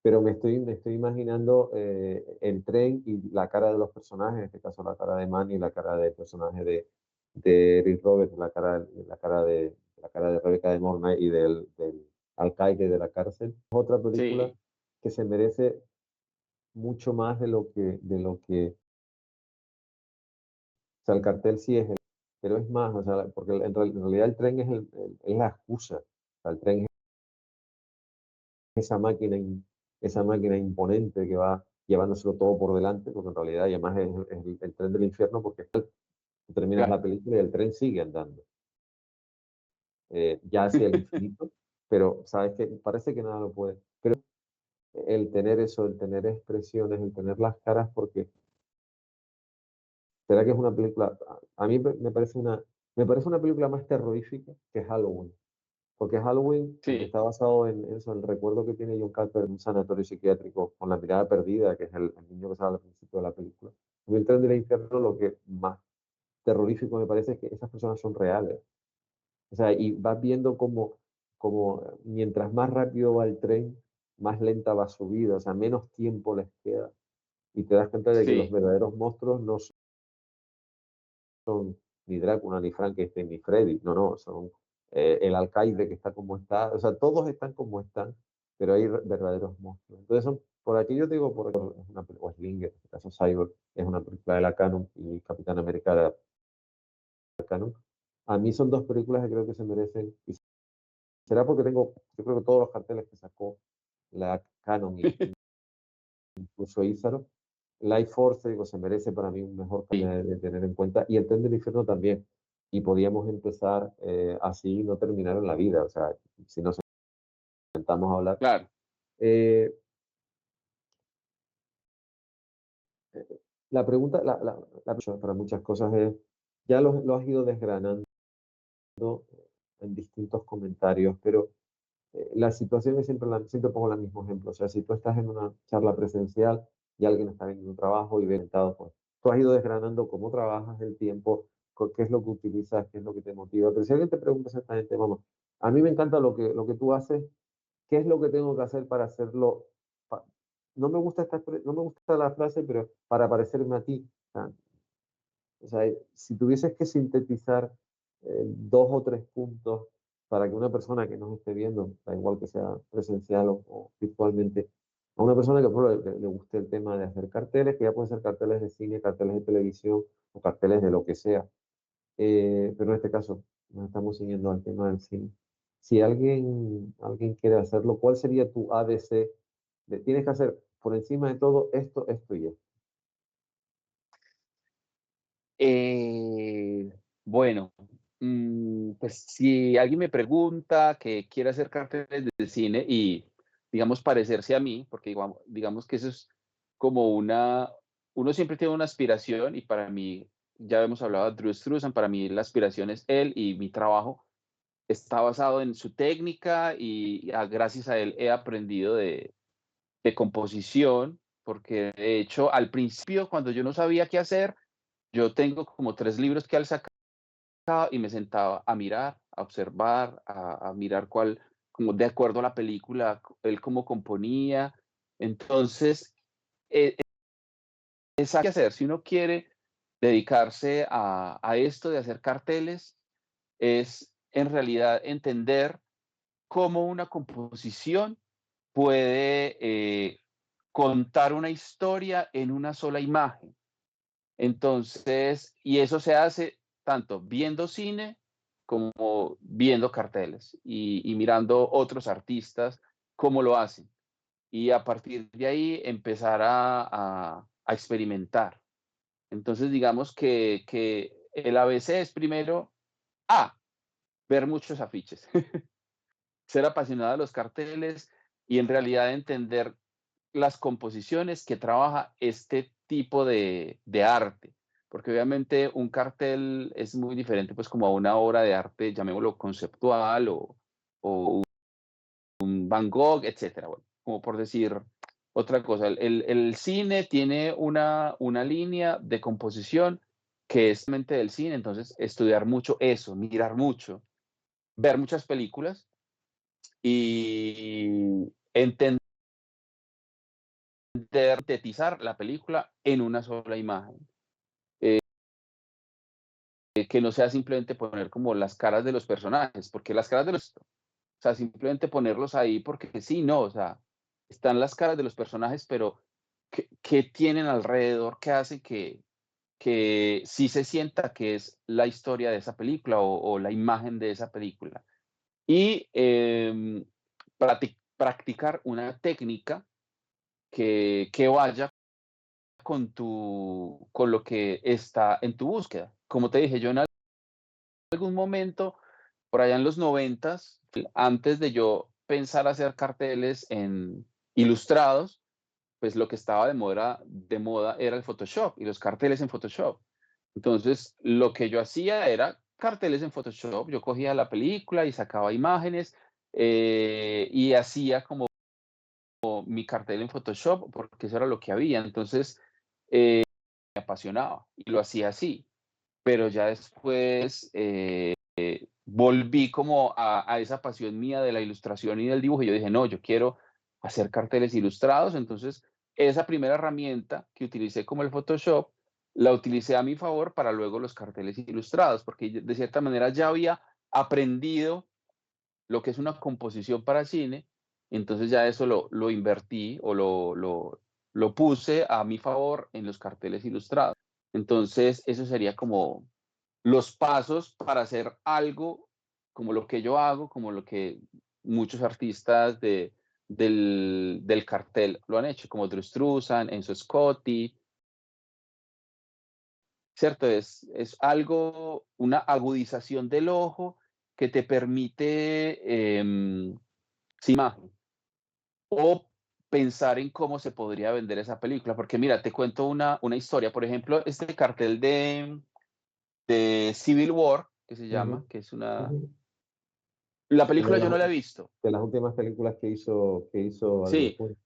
pero me estoy imaginando el tren y la cara de los personajes, en este caso la cara de Manny, la cara del personaje de Eric Roberts, la cara de Rebeca de Mornay y del alcaide de la cárcel. Otra película sí. que se merece mucho más o sea, el cartel sí es pero es más, o sea, porque en realidad el tren es la excusa. O sea, el tren es esa máquina, esa máquina imponente que va llevándoselo todo por delante, porque en realidad y además es el tren del infierno, porque tú terminas Claro. la película y el tren sigue andando. ya hacia el infinito, pero sabes que parece que nada lo puede. Pero el tener eso, el tener expresiones, el tener las caras, porque será que es una película, a mí me parece una película más terrorífica que Halloween. Porque Halloween Sí, está basado en eso, en el recuerdo que tiene John Carter en un sanatorio psiquiátrico con la mirada perdida, que es el niño que sale al principio de la película. En el tren del infierno lo que más terrorífico me parece es que esas personas son reales. O sea, y vas viendo como mientras más rápido va el tren, más lenta va su vida, o sea, menos tiempo les queda. Y te das cuenta de que los sí, verdaderos monstruos no son ni Drácula, ni Frankenstein, ni Freddy, no, no, son el alcaide que está como está, o sea, todos están como están, pero hay verdaderos monstruos. Entonces, por aquí yo te digo, es una, o Slinger, en este caso Cyborg, es una película de la Canon y Capitán América de la Canon. A mí son dos películas que creo que se merecen, y será porque yo creo que todos los carteles que sacó la Canon y incluso Ízaro, Life Force, digo, se merece para mí un mejor sí, cartel de tener en cuenta, y el Tren del Infierno también. Y podíamos empezar así y no terminar en la vida, o sea, si nos sentamos a hablar. claro. Eh, la pregunta, para muchas cosas es, ya lo has ido desgranando en distintos comentarios, pero la situación es siempre pongo el mismo ejemplo. O sea, si tú estás en una charla presencial y alguien está viendo un trabajo y ve sentado, pues tú has ido desgranando cómo trabajas el tiempo, qué es lo que utilizas, qué es lo que te motiva. Pero si alguien te pregunta exactamente, vamos, a mí me encanta lo que tú haces, ¿qué es lo que tengo que hacer para hacerlo? Pa- no me gusta no me gusta la frase, pero para parecerme a ti. O sea, si tuvieses que sintetizar dos o tres puntos para que una persona que nos esté viendo, da igual que sea presencial o virtualmente, a una persona que por ejemplo, le guste el tema de hacer carteles, que ya pueden ser carteles de cine, carteles de televisión o carteles de lo que sea, pero en este caso nos estamos siguiendo al tema del cine. Si alguien quiere hacerlo, ¿cuál sería tu ABC? Tienes que hacer por encima de todo esto, esto y esto. Eh, bueno, pues si alguien me pregunta que quiere hacer carteles de cine y, digamos, parecerse a mí, porque digamos que eso es como uno siempre tiene una aspiración y para mí, ya hemos hablado de Drew Struzan, para mí la aspiración es él y mi trabajo está basado en su técnica y gracias a él he aprendido de composición, porque de hecho al principio cuando yo no sabía qué hacer, yo tengo como 3 libros que al sacar y me sentaba a mirar, a observar, a mirar cuál, como de acuerdo a la película, él cómo componía. Entonces, es algo que hacer. Si uno quiere dedicarse a esto de hacer carteles, es en realidad entender cómo una composición puede contar una historia en una sola imagen. Entonces, y eso se hace tanto viendo cine como viendo carteles y mirando otros artistas cómo lo hacen. Y a partir de ahí empezar a experimentar. Entonces, digamos que el ABC es primero, ver muchos afiches, ser apasionado de los carteles y en realidad entender las composiciones que trabaja este tipo de arte, porque obviamente un cartel es muy diferente, pues, como a una obra de arte, llamémoslo conceptual o un Van Gogh, etcétera, bueno, como por decir otra cosa. El cine tiene una línea de composición que es mente del cine, entonces estudiar mucho eso, mirar mucho, ver muchas películas y entender sintetizar la película en una sola imagen. Que no sea simplemente poner como las caras de los personajes, porque las caras de los, o sea, simplemente ponerlos ahí porque sí, no, o sea, están las caras de los personajes, pero ¿qué tienen alrededor que hace que sí se sienta que es la historia de esa película o la imagen de esa película? Y practicar una técnica que vaya con lo que está en tu búsqueda. Como te dije, yo en algún momento por allá en los 90, antes de yo pensar hacer carteles en ilustrados, pues lo que estaba de moda era el Photoshop y los carteles en Photoshop. Entonces, lo que yo hacía era carteles en Photoshop. Yo cogía la película y sacaba imágenes, y hacía como mi cartel en Photoshop, porque eso era lo que había. Entonces, me apasionaba y lo hacía así. Pero ya después, volví como a esa pasión mía de la ilustración y del dibujo, y yo dije: "No, yo quiero hacer carteles ilustrados". Entonces, esa primera herramienta que utilicé como el Photoshop, la utilicé a mi favor para luego los carteles ilustrados, porque de cierta manera ya había aprendido lo que es una composición para cine, entonces ya eso lo invertí o lo puse a mi favor en los carteles ilustrados. Entonces, eso sería como los pasos para hacer algo como lo que yo hago, como lo que muchos artistas del cartel lo han hecho, como Drew Struzan, Enzo Scotti, ¿cierto? Es algo, una agudización del ojo que te permite, sí, imagen, o pensar en cómo se podría vender esa película. Porque mira, te cuento una historia. Por ejemplo, este cartel de Civil War, que se llama, Ujú, que es una... ujú. La Una película yo no la he visto. de las últimas películas que hizo Albert Sí, Puig.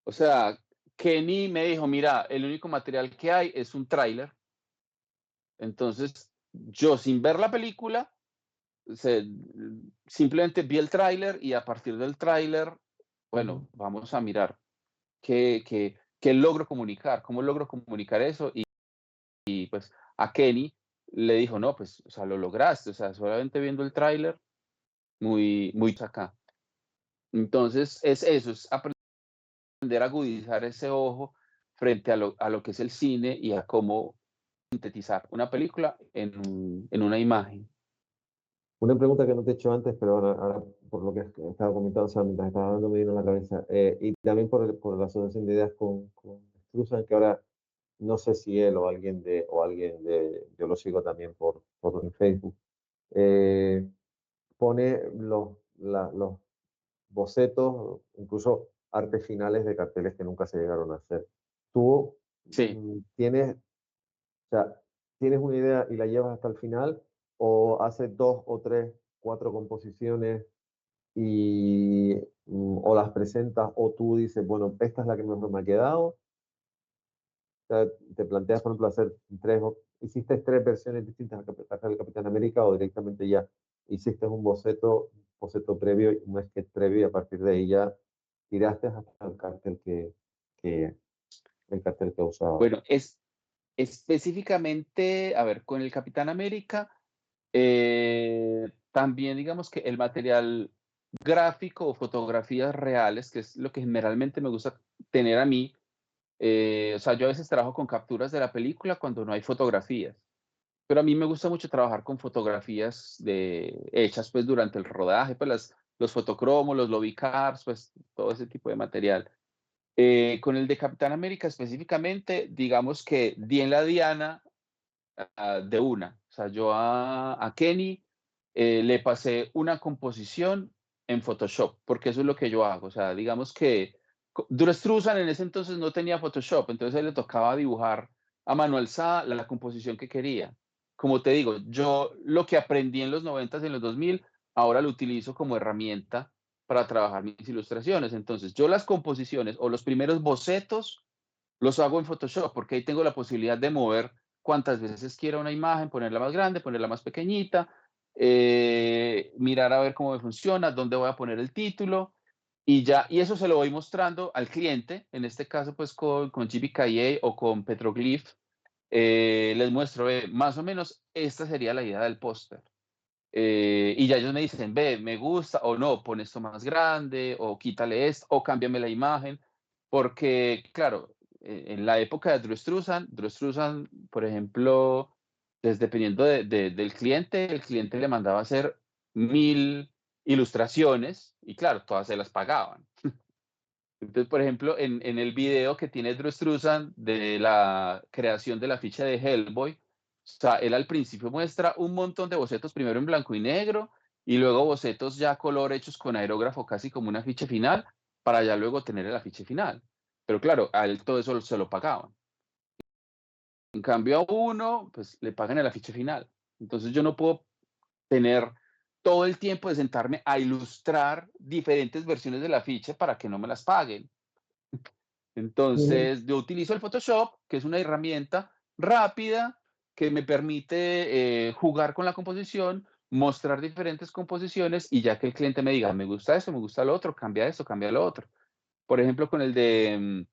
o sea, Kenny me dijo: "Mira, el único material que hay es un tráiler". Entonces, yo sin ver la película, se simplemente vi el tráiler y a partir del tráiler, Ujú. bueno, vamos a mirar qué logro comunicar, cómo logro comunicar eso. Y pues a Kenny le dijo: "No, pues, o sea, lo lograste, o sea, solamente viendo el tráiler, muy muy acá". Entonces, es eso, es aprender a agudizar ese ojo frente a lo que es el cine y a cómo sintetizar una película en una imagen. Una pregunta que no te he hecho antes, pero ahora por lo que has estado comentando, o sea, mientras estaba hablando me vino a la cabeza, y también por la asociación de ideas con Struzan, que ahora no sé si él o alguien de, yo lo sigo también por en Facebook, eh, pone los bocetos, incluso artes finales de carteles que nunca se llegaron a hacer. Tú Sí. tienes, o sea, ¿tienes una idea y la llevas hasta el final o haces 2 o 3, 4 composiciones y, o las presentas o tú dices, bueno, esta es la que mejor me ha quedado? O sea, te planteas, por ejemplo, hacer 3 hiciste 3 versiones distintas al Capitán América o directamente ya hiciste un boceto previo, un sketch previo y a partir de ahí ya tiraste hasta que el cartel que usabas. Bueno, específicamente, a ver, con el Capitán América, también digamos que el material gráfico o fotografías reales, que es lo que generalmente me gusta tener a mí, o sea, yo a veces trabajo con capturas de la película cuando no hay fotografías, pero a mí me gusta mucho trabajar con fotografías hechas pues durante el rodaje, pues los fotocromos, los lobby cars, pues todo ese tipo de material. Con el de Capitán América específicamente, digamos que di en la diana, de una. O sea, yo a Kenny, le pasé una composición en Photoshop, porque eso es lo que yo hago. O sea, digamos que Duro Struzan en ese entonces no tenía Photoshop, entonces a él le tocaba dibujar a mano alzada la composición que quería. Como te digo, yo lo que aprendí en los 90, en los 2000, ahora lo utilizo como herramienta para trabajar mis ilustraciones. Entonces, yo las composiciones o los primeros bocetos los hago en Photoshop, porque ahí tengo la posibilidad de mover cuantas veces quiera una imagen, ponerla más grande, ponerla más pequeñita, mirar a ver cómo me funciona, dónde voy a poner el título y ya, y eso se lo voy mostrando al cliente, en este caso pues con GBKA o con Petroglyph, les muestro, más o menos esta sería la idea del póster. Y ya ellos me dicen, ve, me gusta o no, pon esto más grande o quítale esto o cámbiame la imagen, porque claro, en la época de Drew Struzan, por ejemplo, dependiendo del cliente, el cliente le mandaba hacer 1000 ilustraciones y claro, todas se las pagaban. Entonces, por ejemplo, en el video que tiene Drew Struzan de la creación de la ficha de Hellboy, O sea, él al principio muestra un montón de bocetos, primero en blanco y negro, y luego bocetos ya a color hechos con aerógrafo, casi como un afiche final, para ya luego tener el afiche final. Pero claro, a él todo eso se lo pagaban. En cambio a uno, pues le pagan el afiche final. Entonces yo no puedo tener todo el tiempo de sentarme a ilustrar diferentes versiones del afiche para que no me las paguen. Ujú, Entonces, yo utilizo el Photoshop, que es una herramienta rápida que me permite jugar con la composición, mostrar diferentes composiciones y ya que el cliente me diga, me gusta eso, me gusta lo otro, cambia esto, cambia lo otro. Por ejemplo, con el de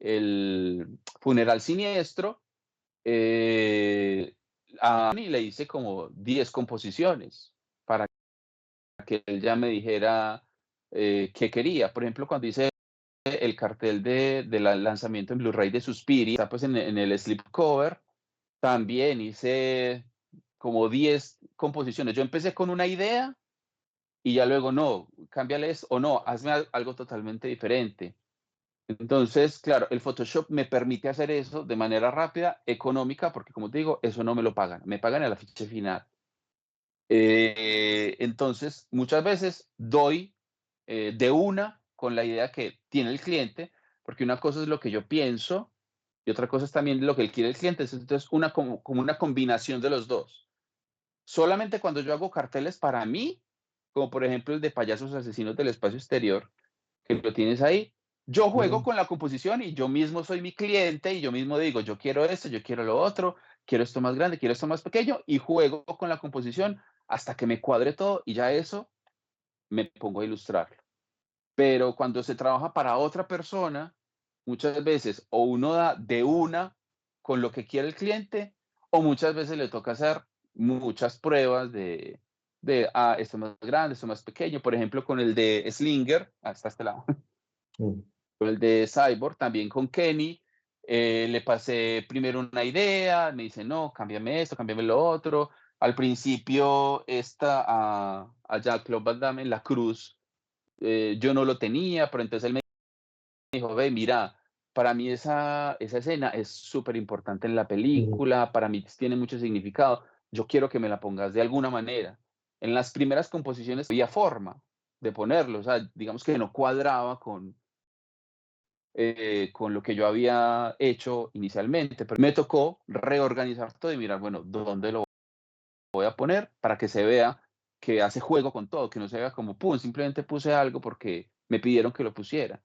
el funeral siniestro, eh, a Dani le hice como 10 composiciones para que él ya me dijera qué quería. Por ejemplo, cuando hice el cartel del lanzamiento en Blu-ray de Suspiria, está pues en el slipcover, también hice como 10 composiciones. Yo empecé con una idea y ya luego no, cámbiale esto o no, hazme algo totalmente diferente. Entonces, claro, el Photoshop me permite hacer eso de manera rápida, económica, porque como te digo, eso no me lo pagan, me pagan el afiche final. Entonces, muchas veces doy de una con la idea que tiene el cliente, porque una cosa es lo que yo pienso y otra cosa es también lo que quiere el cliente. Entonces, como una combinación de los dos. Solamente cuando yo hago carteles para mí, como por ejemplo el de Payasos Asesinos del Espacio Exterior, que lo tienes ahí, yo juego ujú, con la composición y yo mismo soy mi cliente y yo mismo digo, yo quiero esto, yo quiero lo otro, quiero esto más grande, quiero esto más pequeño y juego con la composición hasta que me cuadre todo y ya eso me pongo a ilustrarlo. Pero cuando se trabaja para otra persona, muchas veces o uno da de una con lo que quiere el cliente, o muchas veces le toca hacer muchas pruebas esto más grande, esto más pequeño. Por ejemplo, con el de Slinger, hasta este lado, mm, con el de Cyborg, también con Kenny, le pasé primero una idea, me dice, no, cámbiame esto, cámbiame lo otro. Al principio, a Jean-Claude Van Damme en la cruz, yo no lo tenía, pero entonces él me dijo, ve, mira, para mí esa escena es súper importante en la ujú, película, para mí tiene mucho significado, yo quiero que me la pongas de alguna manera. En las primeras composiciones había forma de ponerlo, o sea, digamos que no cuadraba con lo que yo había hecho inicialmente, pero me tocó reorganizar todo y mirar, bueno, ¿dónde lo voy a poner para que se vea que hace juego con todo, que no se vea como, pum, simplemente puse algo porque me pidieron que lo pusiera?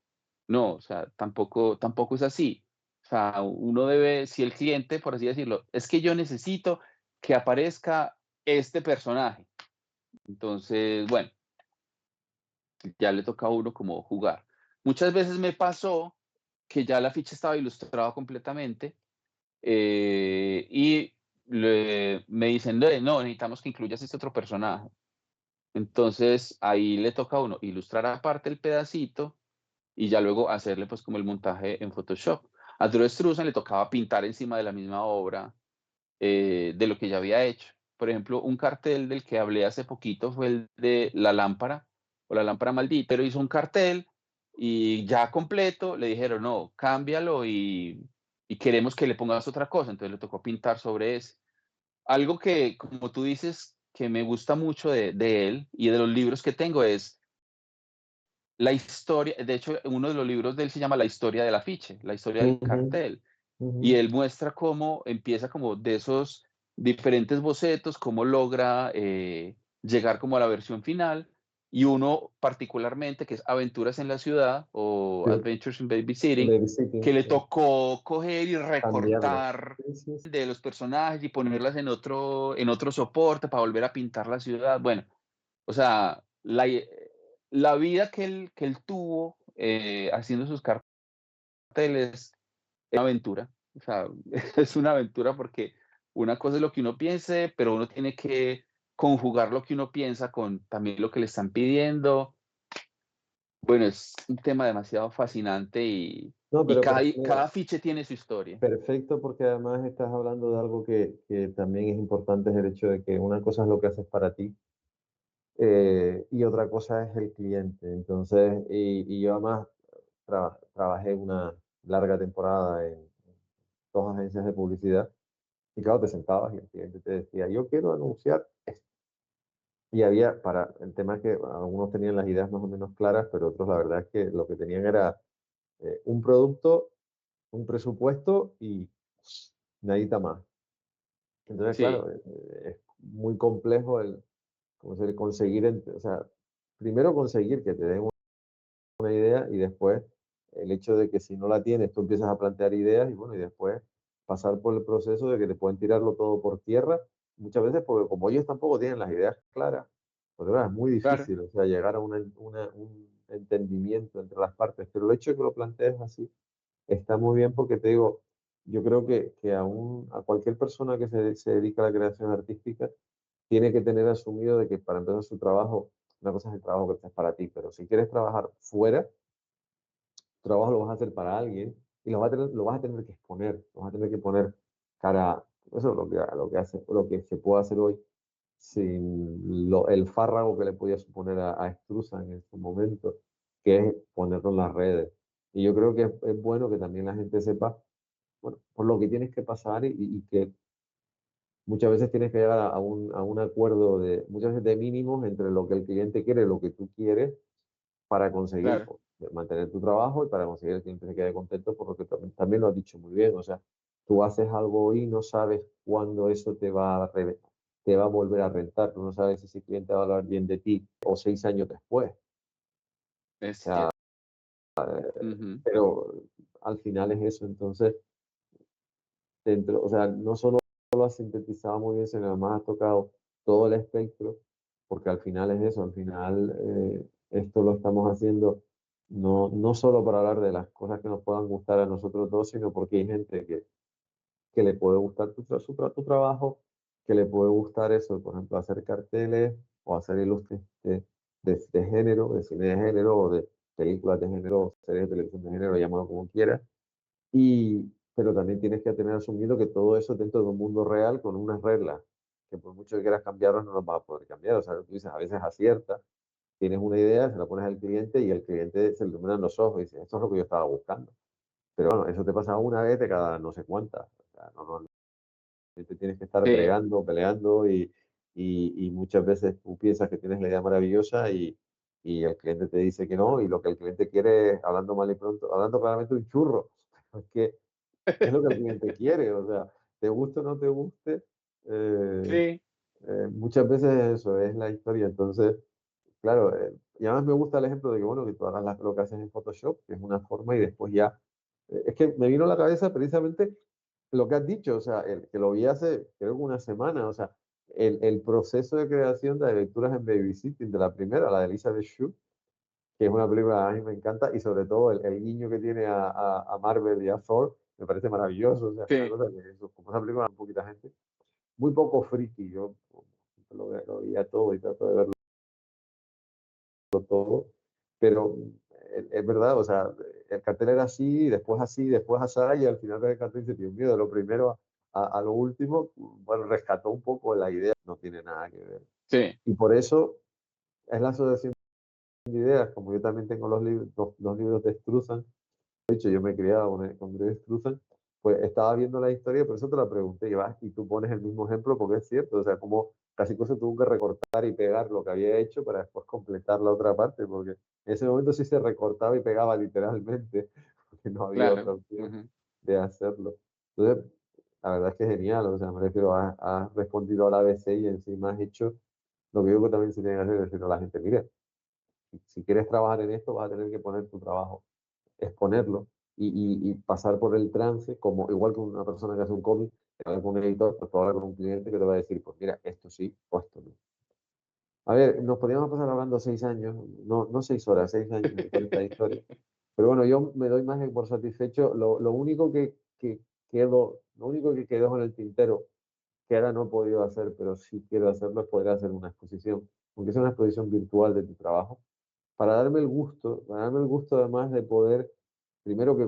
No, o sea, tampoco es así. O sea, uno debe, si el cliente, por así decirlo, es que yo necesito que aparezca este personaje. Entonces, bueno, ya le toca a uno como jugar. Muchas veces me pasó que ya la ficha estaba ilustrada completamente y me dicen, no, necesitamos que incluyas este otro personaje. Entonces, ahí le toca a uno ilustrar aparte el pedacito y ya luego hacerle, pues, como el montaje en Photoshop. A Drew Struzan le tocaba pintar encima de la misma obra, de lo que ya había hecho. Por ejemplo, un cartel del que hablé hace poquito fue el de La Lámpara, o La Lámpara Maldita, pero hizo un cartel y ya completo le dijeron: "No, cámbialo y queremos que le pongas otra cosa". Entonces le tocó pintar sobre ese. Algo que, como tú dices, que me gusta mucho de él y de los libros que tengo es la historia. De hecho, uno de los libros de él se llama La historia del afiche, la historia del ujú, cartel, ujú, y él muestra cómo empieza como de esos diferentes bocetos, cómo logra llegar como a la versión final, y uno particularmente, que es Aventuras en la ciudad o sí, Adventures in Babysitting, babysitting, que le sí, tocó coger y cambiarlo. recortar Sí, sí, sí. de los personajes y ponerlas en otro soporte para volver a pintar la ciudad. Bueno, o sea, la vida que él tuvo haciendo sus carteles es una aventura. O sea, es una aventura porque una cosa es lo que uno piense, pero uno tiene que conjugar lo que uno piensa con también lo que le están pidiendo. Bueno, es un tema demasiado fascinante y, No, y pero cada, mira, cada afiche tiene su historia. perfecto porque además estás hablando de algo que también es importante, es el hecho de que una cosa es lo que haces para ti y otra cosa es el cliente. Entonces, y yo además trabajé una larga temporada en dos agencias de publicidad Y claro, te sentabas y el cliente te decía, yo quiero anunciar esto. Y había, para el tema es que algunos tenían las ideas más o menos claras, pero otros la verdad es que lo que tenían era un producto, un presupuesto y nadita más. Entonces, Sí, claro, es muy complejo el, como se dice, conseguir, o sea, primero conseguir que te den una idea y después el hecho de que si no la tienes, tú empiezas a plantear ideas y bueno, y después pasar por el proceso de que te pueden tirarlo todo por tierra, muchas veces porque como ellos tampoco tienen las ideas claras, pues verdad, es muy claro, difícil, o sea, llegar a un entendimiento entre las partes, pero el hecho de que lo plantees así está muy bien porque te digo, yo creo que a cualquier persona que se dedica a la creación artística tiene que tener asumido de que para empezar su trabajo, una cosa es el trabajo que estés para ti, pero si quieres trabajar fuera, tu trabajo lo vas a hacer para alguien y lo vas a tener que exponer, lo vas a tener que poner cara, eso es lo que hace, lo que se puede hacer hoy sin el fárrago que le podía suponer a Struzan en su momento, que es ponerlo en las redes. Y yo creo que es bueno que también la gente sepa, bueno, por lo que tienes que pasar y que muchas veces tienes que llegar a un acuerdo de, muchas veces de mínimos entre lo que el cliente quiere y lo que tú quieres para conseguir claro, pues, mantener tu trabajo y para conseguir que el cliente se quede contento, por lo que también lo has dicho muy bien. O sea, tú haces algo hoy y no sabes cuándo eso te va a volver a rentar. Tú no sabes si ese cliente va a hablar bien de ti o 6 años después. es O sea, cierto. Ujú, pero al final es eso. Entonces, dentro, o sea, no solo lo has sintetizado muy bien, sino además has tocado todo el espectro, porque al final es eso, al final esto lo estamos haciendo no solo para hablar de las cosas que nos puedan gustar a nosotros dos, sino porque hay gente que le puede gustar tu trabajo, que le puede gustar eso, por ejemplo, hacer carteles o hacer ilustres de género, de cine de género o de películas de género, o series de televisión de género, llámalo como quieras, pero también tienes que tener asumido que todo eso dentro de un mundo real con unas reglas, que por mucho que quieras cambiarlas no las vas a poder cambiar. O sea, tú dices, a veces acierta, tienes una idea, se la pones al cliente y el cliente se le iluminan los ojos y dice, esto es lo que yo estaba buscando. Pero bueno, eso te pasa una vez de cada no sé cuántas. O sea, te tienes que estar sí, bregando, peleando y muchas veces tú piensas que tienes la idea maravillosa y el cliente te dice que no y lo que el cliente quiere es, hablando mal y pronto, hablando claramente, un churro. Es que es lo que el cliente quiere, o sea, te guste o no te guste, eh, sí, muchas veces eso es la historia. Entonces, claro, y además me gusta el ejemplo de que, bueno, que tú hagas lo que haces en Photoshop, que es una forma, y después ya, es que me vino a la cabeza precisamente lo que has dicho, o sea, que lo vi hace, creo que una semana, o sea, el proceso de creación de lecturas en Babysitting, de la primera, la de Elizabeth Shue, que es una película que a mí me encanta, y sobre todo el guiño que tiene a Marvel y a Thor, me parece maravilloso, o sea, es una sí, cosa que eso, como esa película, muy poquita gente, muy poco friki, yo lo veía todo y trato de verlo todo, pero es verdad, o sea, el cartel era así, después así, y al final del cartel dice, Dios mío, de lo primero a lo último, bueno, rescató un poco la idea, no tiene nada que ver. sí, Y por eso es la asociación de ideas, como yo también tengo los libros de Struzan. De hecho, yo me he criado con Greg Struzan, pues estaba viendo la historia, por eso te la pregunté, y tú pones el mismo ejemplo porque es cierto, o sea, como casi cosa tuvo que recortar y pegar lo que había hecho para después completar la otra parte, porque en ese momento sí se recortaba y pegaba literalmente, porque no había claro, otra opción ujú, de hacerlo. Entonces, la verdad es que es genial, o sea, me refiero, has respondido a la ABC y encima has hecho lo que yo creo que también se tiene que hacer, es decir a la gente, mire, si quieres trabajar en esto, vas a tener que poner tu trabajo, exponerlo y pasar por el trance, como igual que una persona que hace un cómic, que habla con un editor, pues tú hablas con un cliente que te va a decir, pues mira, esto sí o esto no. A ver, nos podríamos pasar hablando 6 años, no 6 horas, 6 años con esta historia. Pero bueno, yo me doy más que por satisfecho. Lo único lo único que quedó en el tintero, que ahora no he podido hacer, pero sí quiero hacerlo, es poder hacer una exposición, aunque sea una exposición virtual de tu trabajo para darme el gusto además de poder, primero que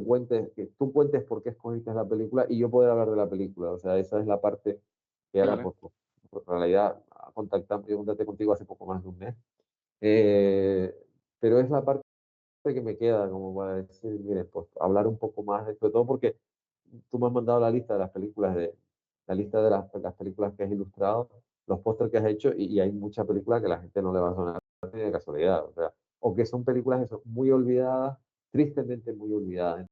tú cuentes por qué escogiste la película y yo poder hablar de la película. O sea, esa es la parte que ahora, claro, por realidad, yo contacté contigo hace poco más de un mes. Eh, pero es la parte que me queda como para decir, mire, pues hablar un poco más de sobre todo porque tú me has mandado la lista de las películas la lista de las películas que has ilustrado, los pósters que has hecho, y hay muchas películas que a la gente no le va a sonar ni de casualidad, o sea, o que son películas eso, muy olvidadas, tristemente muy olvidadas.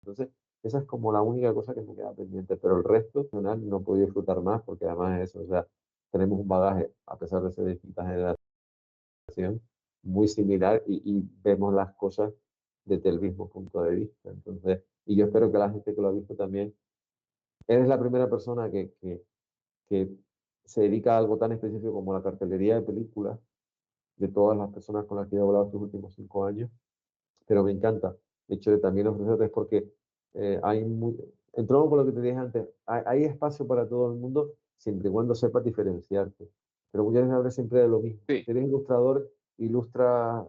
Entonces, esa es como la única cosa que me queda pendiente, pero el resto, no he podido disfrutar más porque además es eso, o sea, tenemos un bagaje, a pesar de ser de distintas generaciones, muy similar y vemos las cosas desde el mismo punto de vista. Entonces, y yo espero que la gente que lo ha visto también, eres la primera persona que se dedica a algo tan específico como la cartelería de películas, de todas las personas con las que he hablado estos últimos 5 años, pero me encanta el hecho de también ofrecerte, porque hay muy, entramos por lo que te dije antes, hay espacio para todo el mundo siempre y cuando sepas diferenciarte. Pero muchas veces hablas siempre de lo mismo. Sí, Si eres ilustrador, ilustra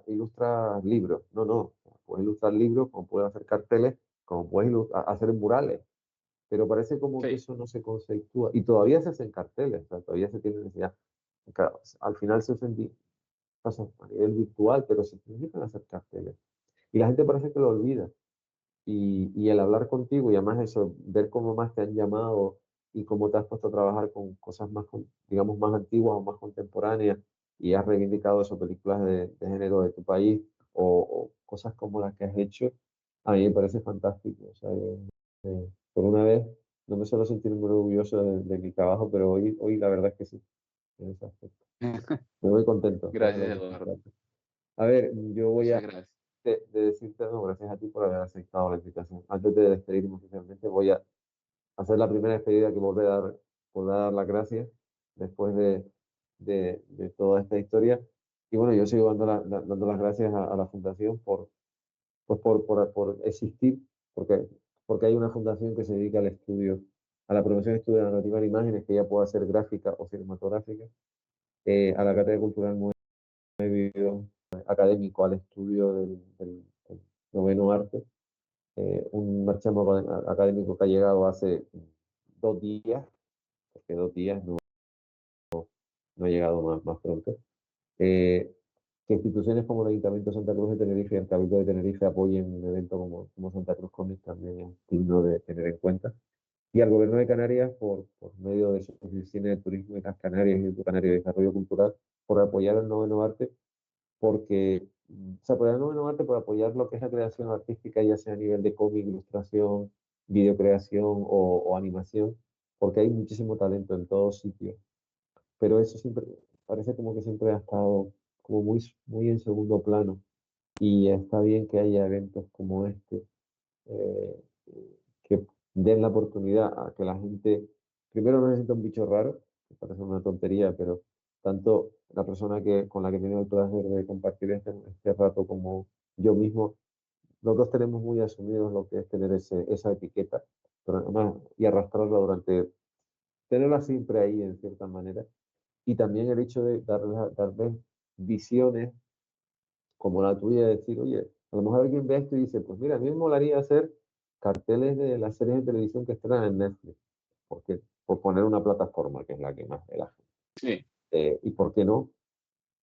libros. No, no. Puedes ilustrar libros, como puedes hacer carteles, como puedes hacer murales. Pero parece como que sí, eso no se conceptúa. Y todavía se hacen carteles, o sea, todavía se tiene necesidad. Claro, al final se hacen cosas a nivel virtual, pero se necesitan hacer carteles. Y la gente parece que lo olvida. Y el hablar contigo y además eso, ver cómo más te han llamado y cómo te has puesto a trabajar con cosas más, digamos, más antiguas o más contemporáneas y has reivindicado esas películas de género de tu país o cosas como las que has hecho, a mí me parece fantástico. O sea, por una vez no me suelo sentir muy orgulloso de mi trabajo, pero hoy la verdad es que sí, en ese aspecto. Me voy contento. gracias, Eduardo. A ver, yo voy Muchas a gracias. de decirte, no, gracias a ti por haber aceptado la invitación. Antes de despedirme oficialmente, voy a hacer la primera despedida que volver a dar las gracias después de toda esta historia. Y bueno, yo sigo dando las gracias a la Fundación pues por existir, porque hay una fundación que se dedica al estudio, a la promoción y estudio de la narrativa en imágenes, que ya pueda ser gráfica o cinematográfica, a la Cátedra Cultural Nuevo académico, al estudio del noveno arte, un marchamo académico que ha llegado hace 2 días, porque 2 días no ha llegado más pronto, eh, que instituciones como el Ayuntamiento de Santa Cruz de Tenerife y el Cabildo de Tenerife apoyen un evento como Santa Cruz Comics también es digno de tener en cuenta. Y al Gobierno de Canarias, por medio de su Oficina de Turismo de las Canarias y de Canarias de Desarrollo Cultural, por apoyar el noveno arte, porque se apoya el noveno arte por apoyar lo que es la creación artística, ya sea a nivel de cómic, ilustración, videocreación o animación, porque hay muchísimo talento en todos sitios. Pero eso siempre parece como que siempre ha estado como muy en segundo plano. Y está bien que haya eventos como este, eh, que den la oportunidad a que la gente, primero no necesita un bicho raro, que parece una tontería, pero tanto la persona con la que he tenido el placer de compartir este rato como yo mismo, los dos tenemos muy asumidos lo que es tener esa etiqueta, pero además, y arrastrarla tenerla siempre ahí en cierta manera. Y también el hecho de darles visiones como la tuya, de decir, oye, a lo mejor alguien ve esto y dice, pues mira, a mí me molaría hacer carteles de las series de televisión que estrenan en Netflix, porque por poner una plataforma que es la que más ve la gente. Sí, ¿Y por qué no?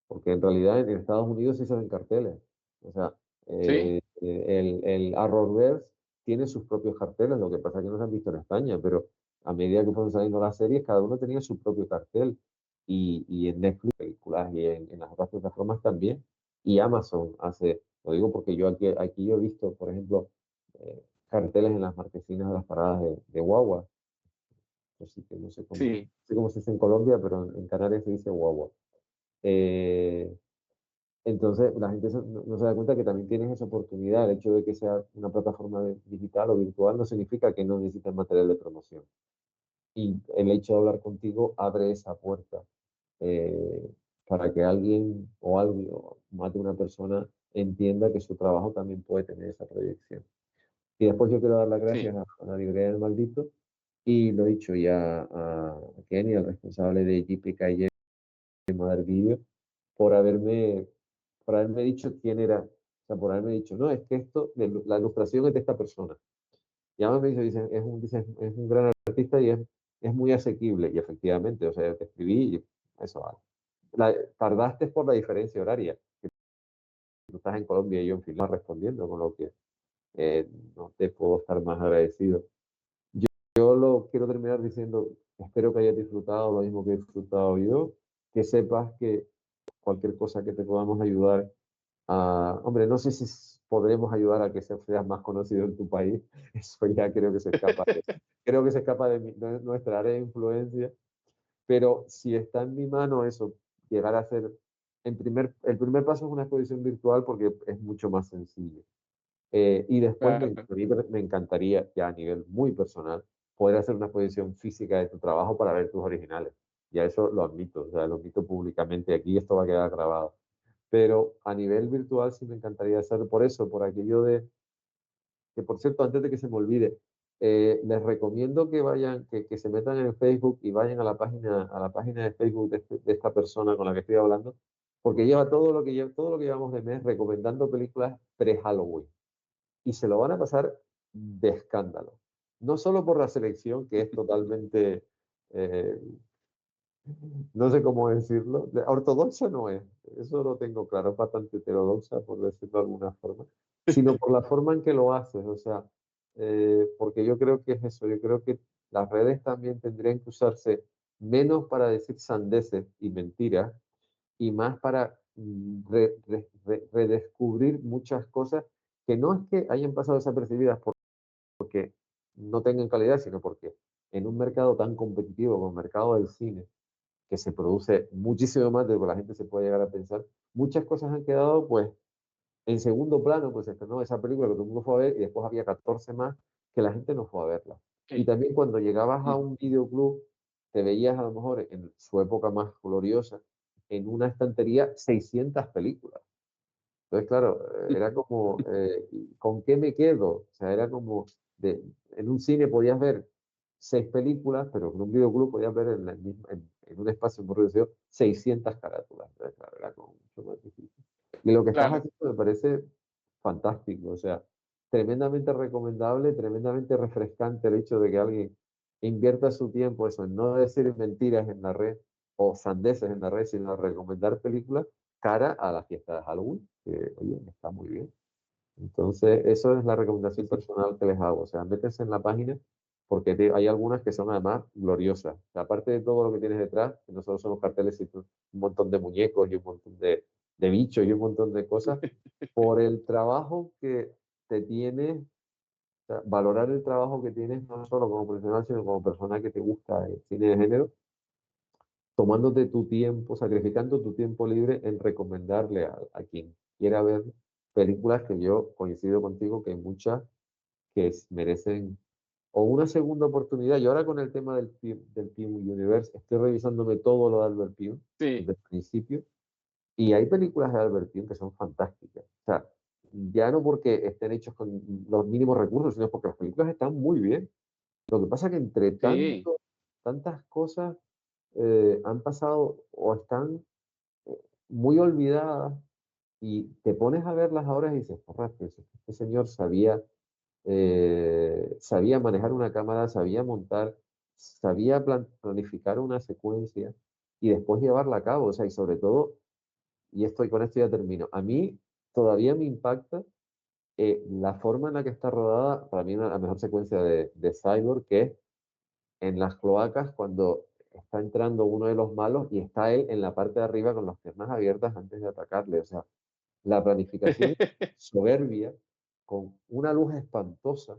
Porque en realidad en Estados Unidos sí se ven carteles. O sea, sí, el Arrowverse tiene sus propios carteles, lo que pasa es que no se han visto en España, pero a medida que fueron saliendo las series, cada uno tenía su propio cartel. Y en Netflix, películas y en las otras plataformas también. Y Amazon hace, lo digo porque yo aquí yo he visto, por ejemplo, carteles en las marquesinas de las paradas de guagua. Así que no sé cómo, sí, sé cómo se dice en Colombia, pero en Canarias se dice guagua. Eh, entonces, la gente no se da cuenta que también tienes esa oportunidad. El hecho de que sea una plataforma digital o virtual no significa que no necesites material de promoción. Y el hecho de hablar contigo abre esa puerta eh, para que alguien o más de una persona entienda que su trabajo también puede tener esa proyección. Y después yo quiero dar las gracias sí, a la librería del Maldito y lo he dicho ya a Kenny, el responsable de JPKY Modern Video, por haberme, por haberme dicho quién era, o sea, por haberme dicho, no, es que la ilustración es de esta persona. Y además me es un gran artista y es muy asequible. Y efectivamente, o sea, te escribí y eso vale. Tardaste por la diferencia horaria. Tú estás en Colombia y yo en Finlandia respondiendo, con lo que no te puedo estar más agradecido. yo lo quiero terminar diciendo, espero que hayas disfrutado lo mismo que he disfrutado yo, que sepas que cualquier cosa que te podamos ayudar a, hombre, no sé si podremos ayudar a que seas más conocido en tu país, eso ya creo que se escapa creo que se escapa de nuestra área de influencia, pero si está en mi mano eso, llegar a hacer, el primer paso es una exposición virtual porque es mucho más sencillo. Y después Claro. a mí me encantaría, ya a nivel muy personal, poder hacer una exposición física de tu trabajo para ver tus originales. Ya eso lo admito, o sea, lo admito públicamente aquí, esto va a quedar grabado. Pero a nivel virtual sí me encantaría hacerlo por eso, por aquello de, que por cierto, antes de que se me olvide, les recomiendo que vayan, que se metan en Facebook y vayan a la página de Facebook de esta persona con la que estoy hablando, porque lleva todo lo que llevamos de mes recomendando películas pre-Halloween y se lo van a pasar de escándalo. No solo por la selección, que es totalmente, eh, no sé cómo decirlo, ortodoxa no es, eso lo tengo claro, es bastante heterodoxa, por decirlo de alguna forma, sino por la forma en que lo haces, o sea, porque yo creo que es eso, yo creo que las redes también tendrían que usarse menos para decir sandeces y mentiras y más para redescubrir muchas cosas que no es que hayan pasado desapercibidas porque no tengan calidad, sino porque en un mercado tan competitivo como el mercado del cine, que se produce muchísimo más de lo que la gente se puede llegar a pensar, muchas cosas han quedado pues en segundo plano, pues se estrenó esa película que todo el mundo fue a ver y después había 14 más que la gente no fue a verla. Y Sí. también cuando llegabas a Mm, un videoclub, te veías a lo mejor en su época más gloriosa, en una estantería 600 películas. Entonces, claro, era como, ¿con qué me quedo? O sea, era como, en un cine podías ver 6 películas, pero en un videoclub podías ver en un espacio muy reducido 600 carátulas. Entonces, claro, era como mucho más difícil. Y lo que estás claro. haciendo me parece fantástico, o sea, tremendamente recomendable, tremendamente refrescante el hecho de que alguien invierta su tiempo eso, en no decir mentiras en la red o sandeces en la red, sino recomendar películas cara a la fiesta de Halloween, que, oye, está muy bien. Entonces, eso es la recomendación personal que les hago. O sea, métanse en la página porque hay algunas que son además gloriosas. O sea, aparte de todo lo que tienes detrás, que no solo son los carteles, sino un montón de muñecos y un montón de bichos y un montón de cosas, por el trabajo que te tienes, o sea, valorar el trabajo que tienes no solo como profesional, sino como persona que te gusta el cine de género, tomándote tu tiempo, sacrificando tu tiempo libre en recomendarle a quien quiera ver películas que yo coincido contigo que hay muchas que merecen o una segunda oportunidad. Yo ahora con el tema del Pym Universe estoy revisándome todo lo de Albert Pym Sí, desde el principio y hay películas de Albert Pym que son fantásticas. O sea, ya no porque estén hechos con los mínimos recursos, sino porque las películas están muy bien. Lo que pasa es que entre sí, tantas cosas han pasado o están muy olvidadas y te pones a verlas ahora y dices, "Porra, pero si este señor sabía manejar una cámara, sabía montar, sabía planificar una secuencia y después llevarla a cabo". O sea, y sobre todo, con esto ya termino, a mí todavía me impacta la forma en la que está rodada, para mí la mejor secuencia de Cyborg, que es en las cloacas cuando está entrando uno de los malos y está él en la parte de arriba con las piernas abiertas antes de atacarle. O sea, la planificación soberbia, con una luz espantosa,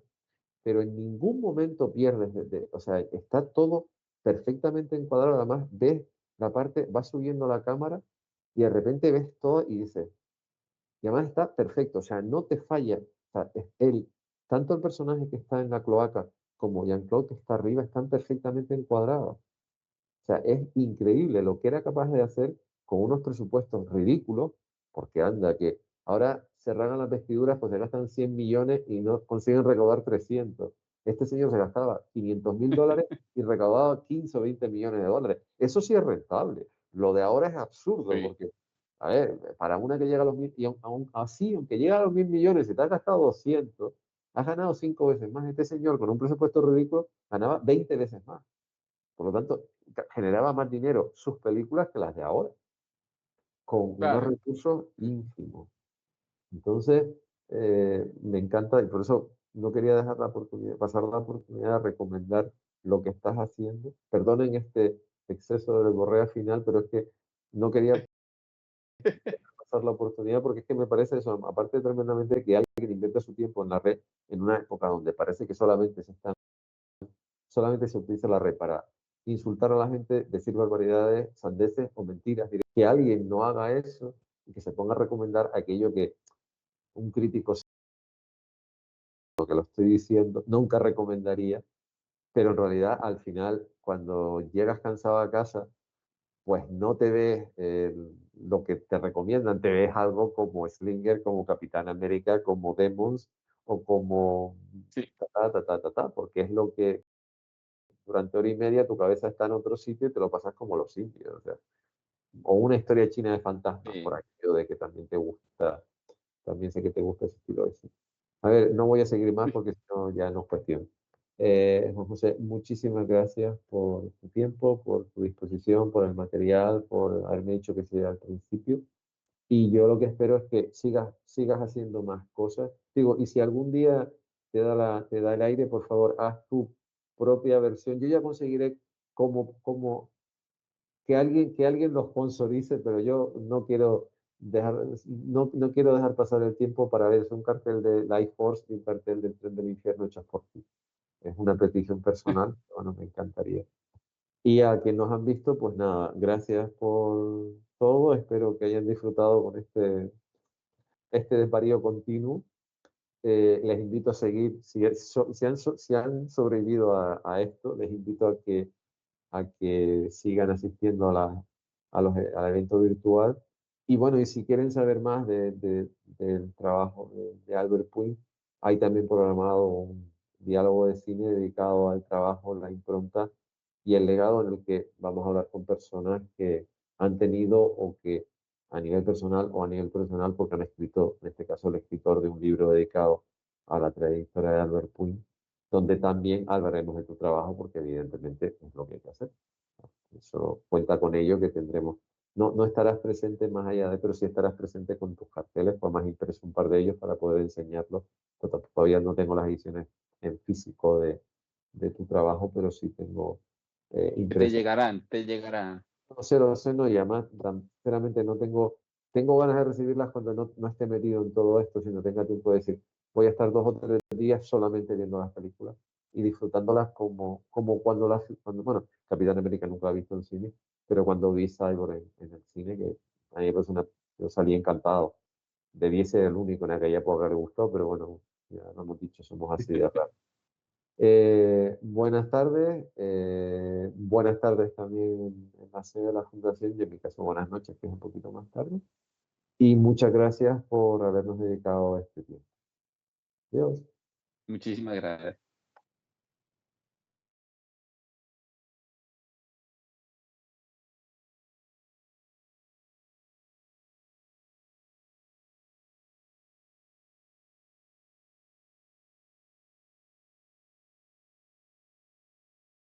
pero en ningún momento pierdes, o sea, está todo perfectamente encuadrado. Además, ves la parte, va subiendo la cámara y de repente ves todo y dices, y además está perfecto, o sea, no te falla. O sea, es él, tanto el personaje que está en la cloaca como Jean-Claude que está arriba están perfectamente encuadrados. O sea, es increíble lo que era capaz de hacer con unos presupuestos ridículos, porque anda, que ahora se rasgan las vestiduras, pues se gastan 100 millones y no consiguen recaudar 300. Este señor se gastaba $500.000 y recaudaba 15 o 20 millones de dólares. Eso sí es rentable. Lo de ahora es absurdo, sí, porque, a ver, para una que llega a los mil, y aún así, aunque llega a los 1.000 millones y te has gastado 200, has ganado 5 veces más. Este señor con un presupuesto ridículo ganaba 20 veces más. Por lo tanto, generaba más dinero sus películas que las de ahora, con unos claro. recursos ínfimos. Entonces, me encanta y por eso no quería dejar la oportunidad, pasar la oportunidad de recomendar lo que estás haciendo. Perdonen este exceso de borrea final, pero es que no quería pasar la oportunidad porque es que me parece eso, aparte tremendamente que alguien invierta su tiempo en la red en una época donde parece que solamente se utiliza la red para insultar a la gente, decir barbaridades, sandeces o mentiras. Que alguien no haga eso y que se ponga a recomendar aquello que un crítico, lo que lo estoy diciendo, nunca recomendaría, pero en realidad al final, cuando llegas cansado a casa, pues no te ves lo que te recomiendan, te ves algo como Slinger, como Capitán América, como Demons o como Sí, porque es lo que durante hora y media tu cabeza está en otro sitio y te lo pasas como los sitios. O sea, o una historia china de fantasmas, por sí, aquello de que también te gusta, también sé que te gusta ese estilo de cine. A ver, no voy a seguir más porque si no ya no es cuestión. Juan José, muchísimas gracias por tu tiempo, por tu disposición, por el material, por haberme dicho que sí al principio. Y yo lo que espero es que sigas haciendo más cosas. Digo, y si algún día te da el aire, por favor, haz tu propia versión. Yo ya conseguiré como que alguien lo sponsorice, pero yo no quiero no quiero dejar pasar el tiempo para ver un cartel de Life Force y un cartel del Tren del Infierno hechos por ti. Es una petición personal, bueno, me encantaría. Y a quienes nos han visto, pues nada, gracias por todo. Espero que hayan disfrutado con este desvarío continuo. Les invito a seguir, si han sobrevivido a esto, les invito a que sigan asistiendo al evento virtual. Y bueno, y si quieren saber más del trabajo de Albert Puig, hay también programado un diálogo de cine dedicado al trabajo, la impronta y el legado en el que vamos a hablar con personas que han tenido o que a nivel personal o a nivel profesional, porque han escrito, en este caso el escritor de un libro dedicado a la trayectoria de Albert Puig, donde también hablaremos de tu trabajo, porque evidentemente es lo que hay que hacer. Eso cuenta con ello que tendremos. No estarás presente más allá de, pero sí estarás presente con tus carteles, por más impreso un par de ellos para poder enseñarlos. Todavía no tengo las ediciones en físico de tu trabajo, pero sí tengo te impreso. llegarán, te llegarán. No sé, lo sé, no, y además, sinceramente, tengo ganas de recibirlas cuando no esté metido en todo esto, sino tenga tiempo de decir, voy a estar 2 o 3 días solamente viendo las películas y disfrutándolas como bueno, Capitán América nunca la he visto en cine, pero cuando vi Cyborg en el cine, que a mí me parece yo salí encantado. Debí ser el único en aquella época que le gustó, pero bueno, ya lo hemos dicho, somos así de raros. Buenas tardes también en la sede de la Fundación y en mi caso buenas noches, que es un poquito más tarde. Y muchas gracias por habernos dedicado este tiempo. Adiós. Muchísimas gracias.